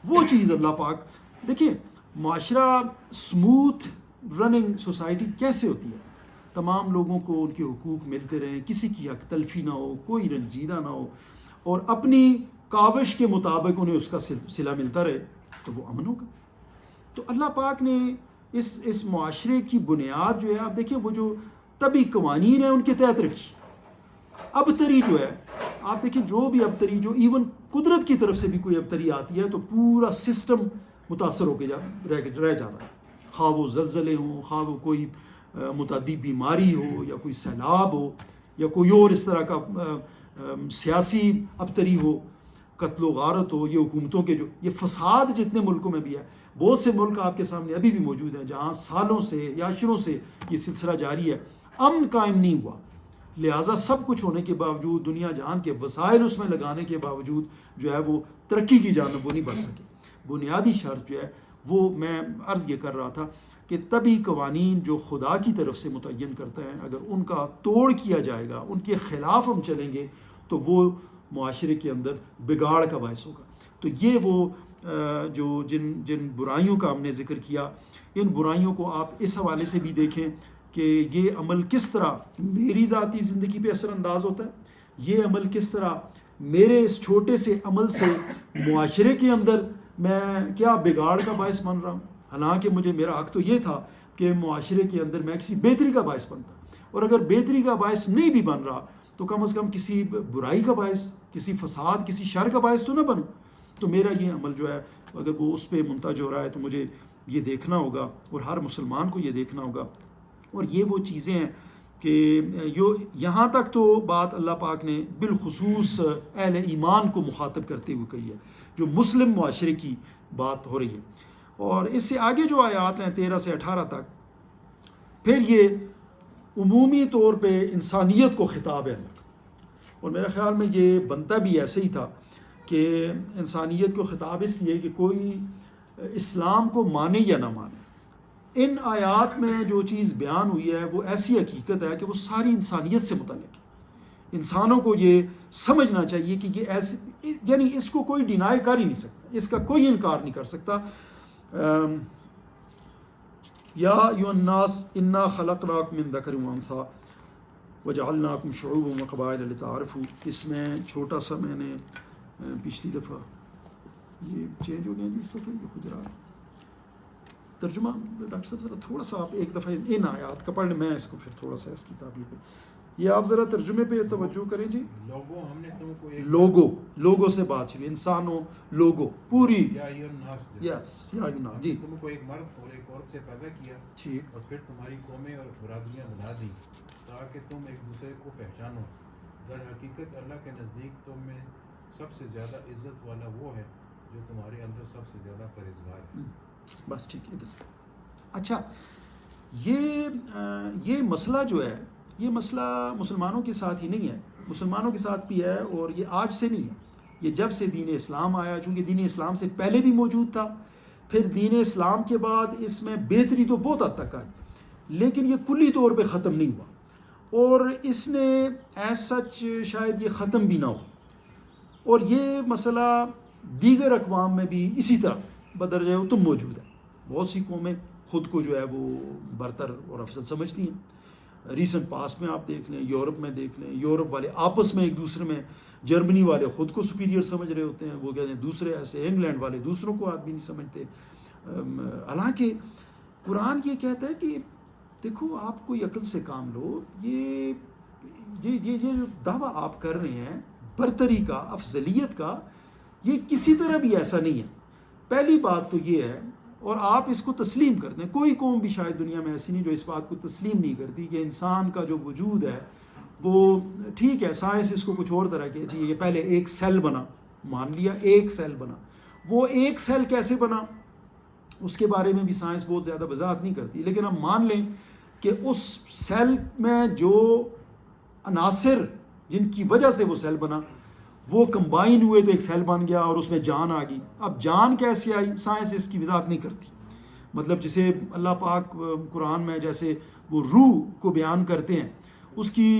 وہ چیز اللہ پاک دیکھیں. معاشرہ اسموتھ رننگ سوسائٹی کیسے ہوتی ہے؟ تمام لوگوں کو ان کے حقوق ملتے رہیں، کسی کی حق تلفی نہ ہو، کوئی رنجیدہ نہ ہو، اور اپنی کاوش کے مطابق انہیں اس کا صلہ ملتا رہے، تو وہ امن ہوگا. تو اللہ پاک نے اس معاشرے کی بنیاد جو ہے، آپ دیکھیں وہ جو طبی قوانین ہیں ان کے تحت رکھی. ابتری جو ہے آپ دیکھیں، جو بھی ابتری، جو ایون قدرت کی طرف سے بھی کوئی ابتری آتی ہے تو پورا سسٹم متاثر ہو کے رہ جاتا ہے، خواہ وہ زلزلے ہوں، خواہ وہ کوئی متعدی بیماری ہو، یا کوئی سیلاب ہو، یا کوئی اور اس طرح کا سیاسی ابتری ہو، قتل و غارت ہو، یہ حکومتوں کے جو یہ فساد جتنے ملکوں میں بھی ہے. بہت سے ملک آپ کے سامنے ابھی بھی موجود ہیں جہاں سالوں سے یا عشروں سے یہ سلسلہ جاری ہے، امن قائم نہیں ہوا. لہٰذا سب کچھ ہونے کے باوجود، دنیا جہان کے وسائل اس میں لگانے کے باوجود جو ہے وہ ترقی کی جانب وہ نہیں بڑھ سکے. بنیادی شرط جو ہے وہ میں عرض یہ کر رہا تھا کہ طبی قوانین جو خدا کی طرف سے متعین کرتا ہے، اگر ان کا توڑ کیا جائے گا، ان کے خلاف ہم چلیں گے تو وہ معاشرے کے اندر بگاڑ کا باعث ہوگا. تو یہ وہ جو جن برائیوں کا ہم نے ذکر کیا، ان برائیوں کو آپ اس حوالے سے بھی دیکھیں کہ یہ عمل کس طرح میری ذاتی زندگی پہ اثر انداز ہوتا ہے، یہ عمل کس طرح میرے اس چھوٹے سے عمل سے معاشرے کے اندر میں کیا بگاڑ کا باعث بن رہا ہوں. حالانکہ میرا حق تو یہ تھا کہ معاشرے کے اندر میں کسی بہتری کا باعث بنتا، اور اگر بہتری کا باعث نہیں بھی بن رہا تو کم از کم کسی برائی کا باعث، کسی فساد، کسی شر کا باعث تو نہ بنوں. تو میرا یہ عمل جو ہے اگر وہ اس پہ منتج ہو رہا ہے تو مجھے یہ دیکھنا ہوگا، اور ہر مسلمان کو یہ دیکھنا ہوگا. اور یہ وہ چیزیں ہیں کہ یہاں تک تو بات اللہ پاک نے بالخصوص اہل ایمان کو مخاطب کرتے ہوئے کہی ہے، جو مسلم معاشرے کی بات ہو رہی ہے. اور اس سے آگے جو آیات ہیں 13 سے 18 تک، پھر یہ عمومی طور پہ انسانیت کو خطاب ہے اللہ کا. اور میرے خیال میں یہ بنتا بھی ایسے ہی تھا کہ انسانیت کو خطاب اس لیے کہ کوئی اسلام کو مانے یا نہ مانے، ان آیات میں جو چیز بیان ہوئی ہے وہ ایسی حقیقت ہے کہ وہ ساری انسانیت سے متعلق ہے. انسانوں کو یہ سمجھنا چاہیے کہ یہ ایسے، یعنی اس کو کوئی ڈینائی کر ہی نہیں سکتا، اس کا کوئی انکار نہیں کر سکتا. یا ایھا الناس انا خلقناکم من ذکر و انثی وجعلناکم شعوبا وقبائل لتعارفوا. اس میں چھوٹا سا میں نے پچھلی دفعہ یہ چینج ہو گیا نہیں صفحے جو حجرات ترجمہ. ڈاکٹر صاحب ذرا تھوڑا سا آپ ایک دفعہ ان آیات کا پڑھ لیں، میں اس کو پھر تھوڑا سا اس کی تعبیر پہ یہ آپ ذرا ترجمے پہ توجہ کریں. جی لوگو ہم نے تم کو لوگو سے بات چلی، انسانوں لوگو پوری یس یا یوناس جی تم کو ایک مرد اور ایک عورت سے پیدا کیا، ٹھیک، اور پھر تمہاری قومیں اور برادریاں بنا دی تاکہ تم ایک دوسرے کو پہچانو. در حقیقت اللہ کے نزدیک تم میں سب سے زیادہ عزت والا وہ ہے جو تمہارے اندر سب سے زیادہ پرہیزگار ہے. بس ٹھیک ادھر. اچھا، یہ مسئلہ جو ہے، یہ مسئلہ مسلمانوں کے ساتھ ہی نہیں ہے، مسلمانوں کے ساتھ بھی ہے، اور یہ آج سے نہیں ہے. یہ جب سے دین اسلام آیا، چونکہ دین اسلام سے پہلے بھی موجود تھا، پھر دین اسلام کے بعد اس میں بہتری تو بہت حد تک آئی، لیکن یہ کلی طور پہ ختم نہیں ہوا، اور اس نے ایز سچ شاید یہ ختم بھی نہ ہو. اور یہ مسئلہ دیگر اقوام میں بھی اسی طرح بدرجہ اتم موجود ہے. بہت سی قومیں خود کو جو ہے وہ برتر اور افضل سمجھتی ہیں. ریسنٹ پاس میں آپ دیکھ لیں، یورپ میں دیکھ لیں، یورپ والے آپس میں ایک دوسرے میں، جرمنی والے خود کو سپیریئر سمجھ رہے ہوتے ہیں، وہ کہتے ہیں دوسرے ایسے، انگلینڈ والے دوسروں کو آدمی نہیں سمجھتے. حالانکہ قرآن یہ کہتا ہے کہ دیکھو آپ کوئی عقل سے کام لو، یہ جو دعویٰ آپ کر رہے ہیں برتری کا، افضلیت کا، یہ کسی طرح بھی ایسا نہیں ہے. پہلی بات تو یہ ہے، اور آپ اس کو تسلیم کر دیں. کوئی قوم بھی شاید دنیا میں ایسی نہیں جو اس بات کو تسلیم نہیں کرتی کہ انسان کا جو وجود ہے وہ ٹھیک ہے، سائنس اس کو کچھ اور طرح کہتی ہے. یہ پہلے ایک سیل بنا، مان لیا ایک سیل بنا، وہ ایک سیل کیسے بنا اس کے بارے میں بھی سائنس بہت زیادہ وضاحت نہیں کرتی، لیکن ہم مان لیں کہ اس سیل میں جو عناصر جن کی وجہ سے وہ سیل بنا، وہ کمبائن ہوئے تو ایک سیل بن گیا اور اس میں جان آ گئی. اب جان کیسے آئی سائنس اس کی وضاحت نہیں کرتی. مطلب جسے اللہ پاک قرآن میں جیسے وہ روح کو بیان کرتے ہیں، اس کی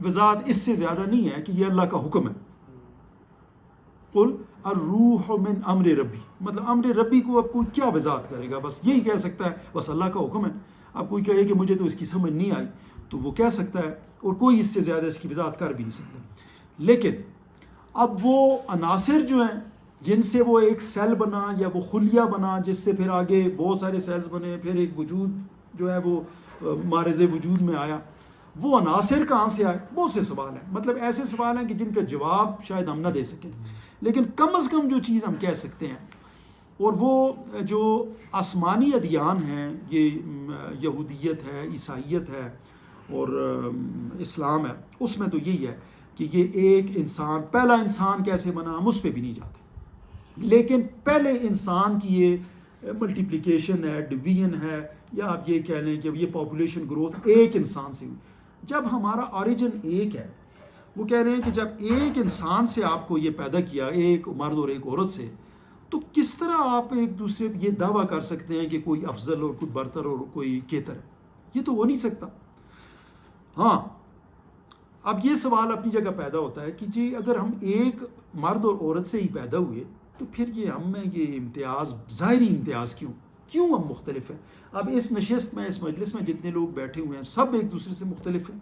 وضاحت اس سے زیادہ نہیں ہے کہ یہ اللہ کا حکم ہے. قل الروح من امر ربی، مطلب امر ربی کو اب کوئی کیا وضاحت کرے گا، بس یہی کہہ سکتا ہے بس اللہ کا حکم ہے. اب کوئی کہے کہ مجھے تو اس کی سمجھ نہیں آئی تو وہ کہہ سکتا ہے، اور کوئی اس سے زیادہ اس کی وضاحت کر بھی نہیں سکتا. لیکن اب وہ عناصر جو ہیں جن سے وہ ایک سیل بنا یا وہ خلیہ بنا، جس سے پھر آگے بہت سارے سیلز بنے، پھر ایک وجود جو ہے وہ مارز وجود میں آیا، وہ عناصر کہاں سے آئے؟ بہت سے سوال ہیں. مطلب ایسے سوال ہیں کہ جن کا جواب شاید ہم نہ دے سکیں، لیکن کم از کم جو چیز ہم کہہ سکتے ہیں، اور وہ جو آسمانی ادیان ہیں، یہ یہودیت ہے، عیسائیت ہے اور اسلام ہے، اس میں تو یہی ہے کہ یہ ایک انسان، پہلا انسان کیسے بنا ہم اس پہ بھی نہیں جاتے، لیکن پہلے انسان کی یہ ملٹیپلیکیشن ہے، ڈویژن ہے، یا آپ یہ کہہ لیں کہ یہ پاپولیشن گروتھ ایک انسان سے ہوئی. جب ہمارا اوریجن ایک ہے، وہ کہہ رہے ہیں کہ جب ایک انسان سے آپ کو یہ پیدا کیا، ایک مرد اور ایک عورت سے، تو کس طرح آپ ایک دوسرے یہ دعویٰ کر سکتے ہیں کہ کوئی افضل اور کوئی برتر اور کوئی کیتر ہے؟ یہ تو ہو نہیں سکتا. ہاں، اب یہ سوال اپنی جگہ پیدا ہوتا ہے کہ جی اگر ہم ایک مرد اور عورت سے ہی پیدا ہوئے تو پھر یہ ہم میں یہ امتیاز، ظاہری امتیاز کیوں ہم مختلف ہیں؟ اب اس نشست میں، اس مجلس میں جتنے لوگ بیٹھے ہوئے ہیں سب ایک دوسرے سے مختلف ہیں.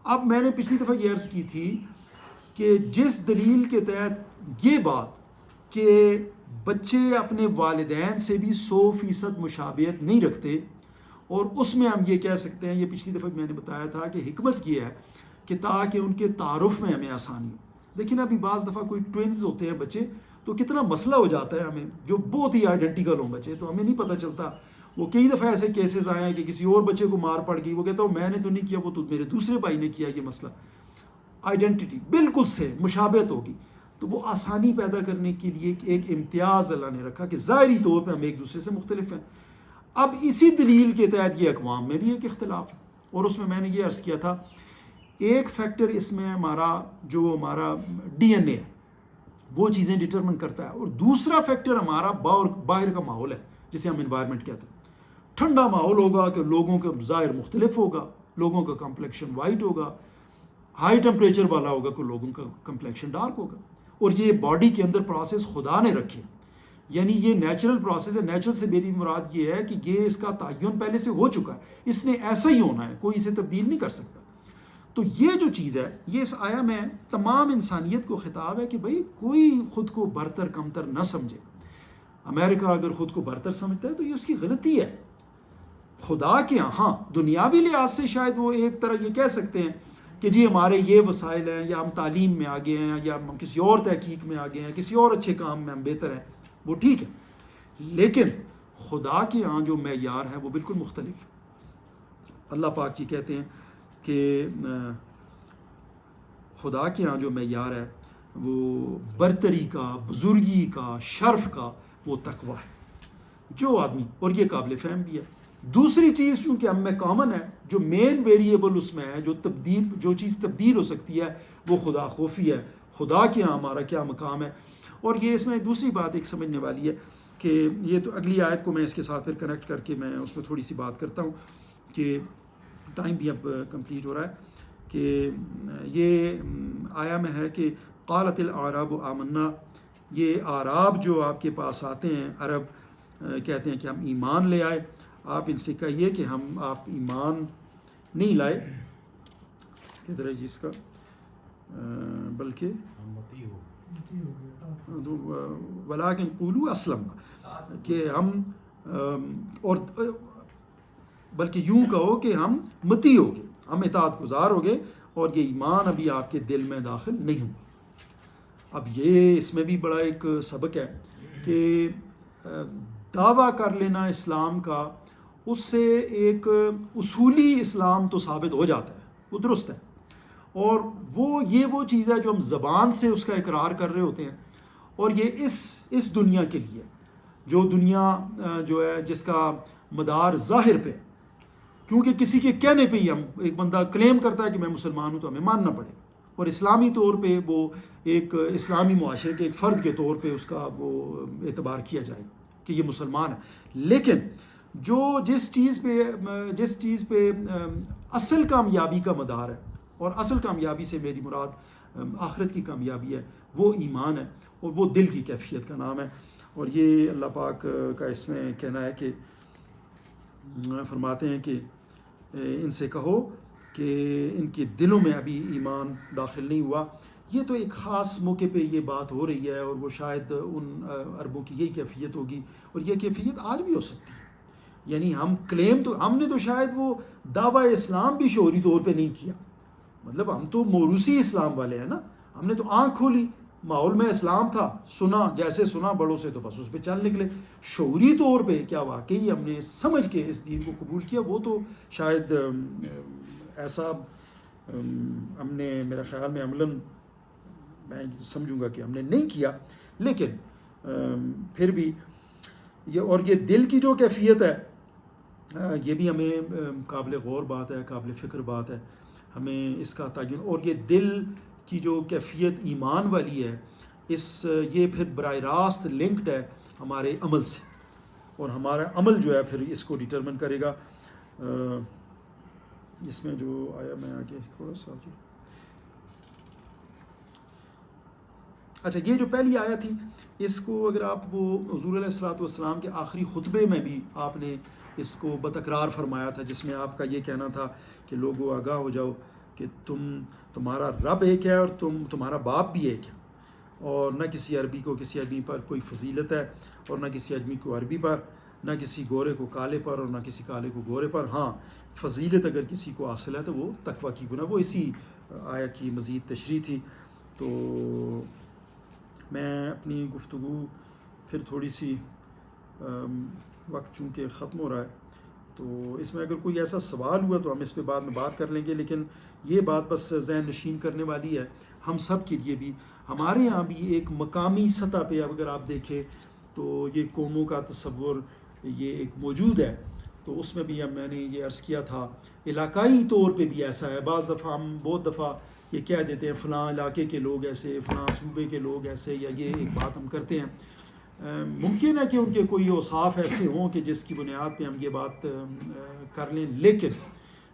اب میں نے پچھلی دفعہ یہ عرض کی تھی کہ جس دلیل کے تحت یہ بات کہ بچے اپنے والدین سے بھی 100% مشابہت نہیں رکھتے، اور اس میں ہم یہ کہہ سکتے ہیں، یہ پچھلی دفعہ میں نے بتایا تھا کہ حکمت یہ ہے کہ تاکہ ان کے تعارف میں ہمیں آسانی ہو. لیکن ابھی بعض دفعہ کوئی ٹوئنز ہوتے ہیں بچے، تو کتنا مسئلہ ہو جاتا ہے ہمیں، جو بہت ہی آئیڈینٹیکل ہوں بچے، تو ہمیں نہیں پتہ چلتا. وہ کئی دفعہ ایسے کیسز آئے ہیں کہ کسی اور بچے کو مار پڑ گئی، وہ کہتا ہوں میں نے تو نہیں کیا، وہ تو میرے دوسرے بھائی نے کیا. یہ مسئلہ آئیڈینٹی بالکل سے مشابہت ہوگی، تو وہ آسانی پیدا کرنے کے لیے ایک امتیاز اللہ نے رکھا کہ ظاہری طور پہ ہم ایک دوسرے سے مختلف ہیں. اب اسی دلیل کے تحت یہ اقوام میں بھی ایک اختلاف ہے، اور اس میں نے یہ عرض کیا تھا ایک فیکٹر اس میں ہمارا ڈی این اے ہے، وہ چیزیں ڈٹرمن کرتا ہے، اور دوسرا فیکٹر ہمارا باہر کا ماحول ہے جسے ہم انوائرمنٹ کہتے ہیں. ٹھنڈا ماحول ہوگا کہ لوگوں کا ظاہر مختلف ہوگا، لوگوں کا کمپلیکشن وائٹ ہوگا، ہائی ٹمپریچر والا ہوگا کہ لوگوں کا کمپلیکشن ڈارک ہوگا. اور یہ باڈی کے اندر پروسیس خدا نے رکھے، یعنی یہ نیچرل پروسیس ہے. نیچرل سے میری مراد یہ ہے کہ یہ اس کا تعین پہلے سے ہو چکا ہے، اس نے ایسا ہی ہونا ہے، کوئی اسے تبدیل نہیں کر سکتا. تو یہ جو چیز ہے، یہ اس آیا میں تمام انسانیت کو خطاب ہے کہ بھئی کوئی خود کو برتر کمتر نہ سمجھے. امریکہ اگر خود کو برتر سمجھتا ہے تو یہ اس کی غلطی ہے. خدا کے ہاں دنیاوی لحاظ سے شاید وہ ایک طرح یہ کہہ سکتے ہیں کہ جی ہمارے یہ وسائل ہیں، یا ہم تعلیم میں آگے ہیں، یا ہم کسی اور تحقیق میں آگے ہیں، کسی اور اچھے کام میں ہم بہتر ہیں، وہ ٹھیک ہے. لیکن خدا کے ہاں جو معیار ہے وہ بالکل مختلف ہے. اللہ پاک جی کہتے ہیں کہ خدا کے ہاں جو معیار ہے وہ برتری کا، بزرگی کا، شرف کا، وہ تقویٰ ہے جو آدمی، اور یہ قابل فہم بھی ہے. دوسری چیز چونکہ ہم میں کامن ہے، جو مین ویریبل اس میں ہے، جو چیز تبدیل ہو سکتی ہے، وہ خدا خوفی ہے. خدا کے ہاں ہمارا کیا مقام ہے. اور یہ اس میں دوسری بات ایک سمجھنے والی ہے کہ یہ تو اگلی آیت کو میں اس کے ساتھ پھر کنیکٹ کر کے میں اس میں تھوڑی سی بات کرتا ہوں کہ ٹائم بھی اب کمپلیٹ ہو رہا ہے. کہ یہ آیا میں ہے کہ قالت الاعراب آمنا، یہ اعراب جو آپ کے پاس آتے ہیں، عرب کہتے ہیں کہ ہم ایمان لے آئے. آپ ان سے کہیے کہ آپ ایمان نہیں لائے، کدھر ہے جس کا، بلکہ ولیکن قولوا اسلمنا، کہ ہم اور بلکہ یوں کہو کہ ہم متی ہو گئے، ہم اطاعت گزار ہو گئے، اور یہ ایمان ابھی آپ کے دل میں داخل نہیں ہوا. اب یہ اس میں بھی بڑا ایک سبق ہے کہ دعویٰ کر لینا اسلام کا، اس سے ایک اصولی اسلام تو ثابت ہو جاتا ہے، وہ درست ہے، اور وہ چیز ہے جو ہم زبان سے اس کا اقرار کر رہے ہوتے ہیں. اور یہ اس دنیا کے لیے، جو دنیا جو ہے جس کا مدار ظاہر پہ، کیونکہ کسی کے کہنے پہ ہی ہم ایک بندہ کلیم کرتا ہے کہ میں مسلمان ہوں تو ہمیں ماننا پڑے، اور اسلامی طور پہ وہ ایک اسلامی معاشرے کے ایک فرد کے طور پہ اس کا وہ اعتبار کیا جائے کہ یہ مسلمان ہے۔ لیکن جس چیز پہ اصل کامیابی کا مدار ہے، اور اصل کامیابی سے میری مراد آخرت کی کامیابی ہے، وہ ایمان ہے، اور وہ دل کی کیفیت کا نام ہے۔ اور یہ اللہ پاک کا اس میں کہنا ہے کہ فرماتے ہیں کہ ان سے کہو کہ ان کے دلوں میں ابھی ایمان داخل نہیں ہوا۔ یہ تو ایک خاص موقع پہ یہ بات ہو رہی ہے، اور وہ شاید ان عربوں کی یہی کیفیت ہوگی، اور یہ کیفیت آج بھی ہو سکتی ہے۔ یعنی ہم نے تو شاید وہ دعویٰ اسلام بھی شعوری طور پہ نہیں کیا، مطلب ہم تو موروثی اسلام والے ہیں نا، ہم نے تو آنکھ کھولی، ماحول میں اسلام تھا، سنا، جیسے سنا بڑوں سے تو بس اس پہ چل نکلے۔ شعوری طور پہ کیا واقعی ہم نے سمجھ کے اس دین کو قبول کیا، وہ تو شاید ایسا ہم نے، میرا خیال میں عملاً میں سمجھوں گا کہ ہم نے نہیں کیا۔ لیکن پھر بھی یہ دل کی جو کیفیت ہے، یہ بھی ہمیں قابل غور بات ہے، قابل فکر بات ہے، ہمیں اس کا تعین۔ اور یہ دل کی جو کیفیت ایمان والی ہے، یہ پھر براہ راست لنکڈ ہے ہمارے عمل سے، اور ہمارا عمل جو ہے پھر اس کو ڈٹرمن کرے گا۔ اس میں جو آیا میں آگے تھوڑا سا اچھا، یہ جو پہلی آیا تھی، اس کو اگر آپ وہ حضور علیہ الصلوۃ والسلام کے آخری خطبے میں بھی آپ نے اس کو بتکرار فرمایا تھا، جس میں آپ کا یہ کہنا تھا کہ لوگوں آگاہ ہو جاؤ کہ تمہارا رب ایک ہے، اور تمہارا باپ بھی ایک ہے، اور نہ کسی عربی کو کسی عربی پر کوئی فضیلت ہے، اور نہ کسی عربی کو عربی پر، نہ کسی گورے کو کالے پر، اور نہ کسی کالے کو گورے پر۔ ہاں، فضیلت اگر کسی کو حاصل ہے تو وہ تقویٰ کی گناہ، وہ اسی آیا کی مزید تشریح تھی۔ تو میں اپنی گفتگو پھر تھوڑی سی، وقت چونکہ ختم ہو رہا ہے، تو اس میں اگر کوئی ایسا سوال ہوا تو ہم اس پہ بعد میں بات کر لیں گے، لیکن یہ بات بس ذہن نشین کرنے والی ہے ہم سب کے لیے بھی۔ ہمارے ہاں بھی ایک مقامی سطح پہ اگر آپ دیکھیں تو یہ قوموں کا تصور یہ ایک موجود ہے، تو اس میں بھی میں نے یہ عرض کیا تھا، علاقائی طور پہ بھی ایسا ہے۔ بعض دفعہ ہم بہت دفعہ یہ کہہ دیتے ہیں فلاں علاقے کے لوگ ایسے، فلاں صوبے کے لوگ ایسے، یا یہ ایک بات ہم کرتے ہیں۔ ممکن ہے کہ ان کے کوئی اوصاف ایسے ہوں کہ جس کی بنیاد پہ ہم یہ بات کر لیں،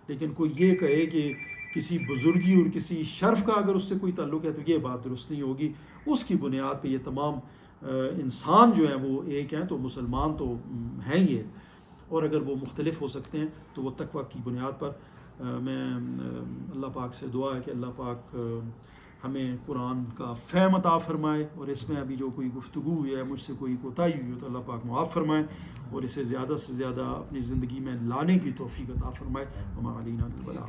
لیکن کوئی یہ کہے کہ کسی بزرگی اور کسی شرف کا اگر اس سے کوئی تعلق ہے تو یہ بات درست نہیں ہوگی۔ اس کی بنیاد پہ یہ تمام انسان جو ہیں وہ ایک ہیں، تو مسلمان تو ہیں یہ، اور اگر وہ مختلف ہو سکتے ہیں تو وہ تقویٰ کی بنیاد پر۔ میں اللہ پاک سے دعا ہے کہ اللہ پاک ہمیں قرآن کا فہم عطا فرمائے، اور اس میں ابھی جو کوئی گفتگو ہوئی ہے، مجھ سے کوئی کوتاہی ہوئی ہو تو اللہ پاک معاف فرمائے، اور اسے زیادہ سے زیادہ اپنی زندگی میں لانے کی توفیق عطا فرمائے۔ وما علینا الا البلاغ۔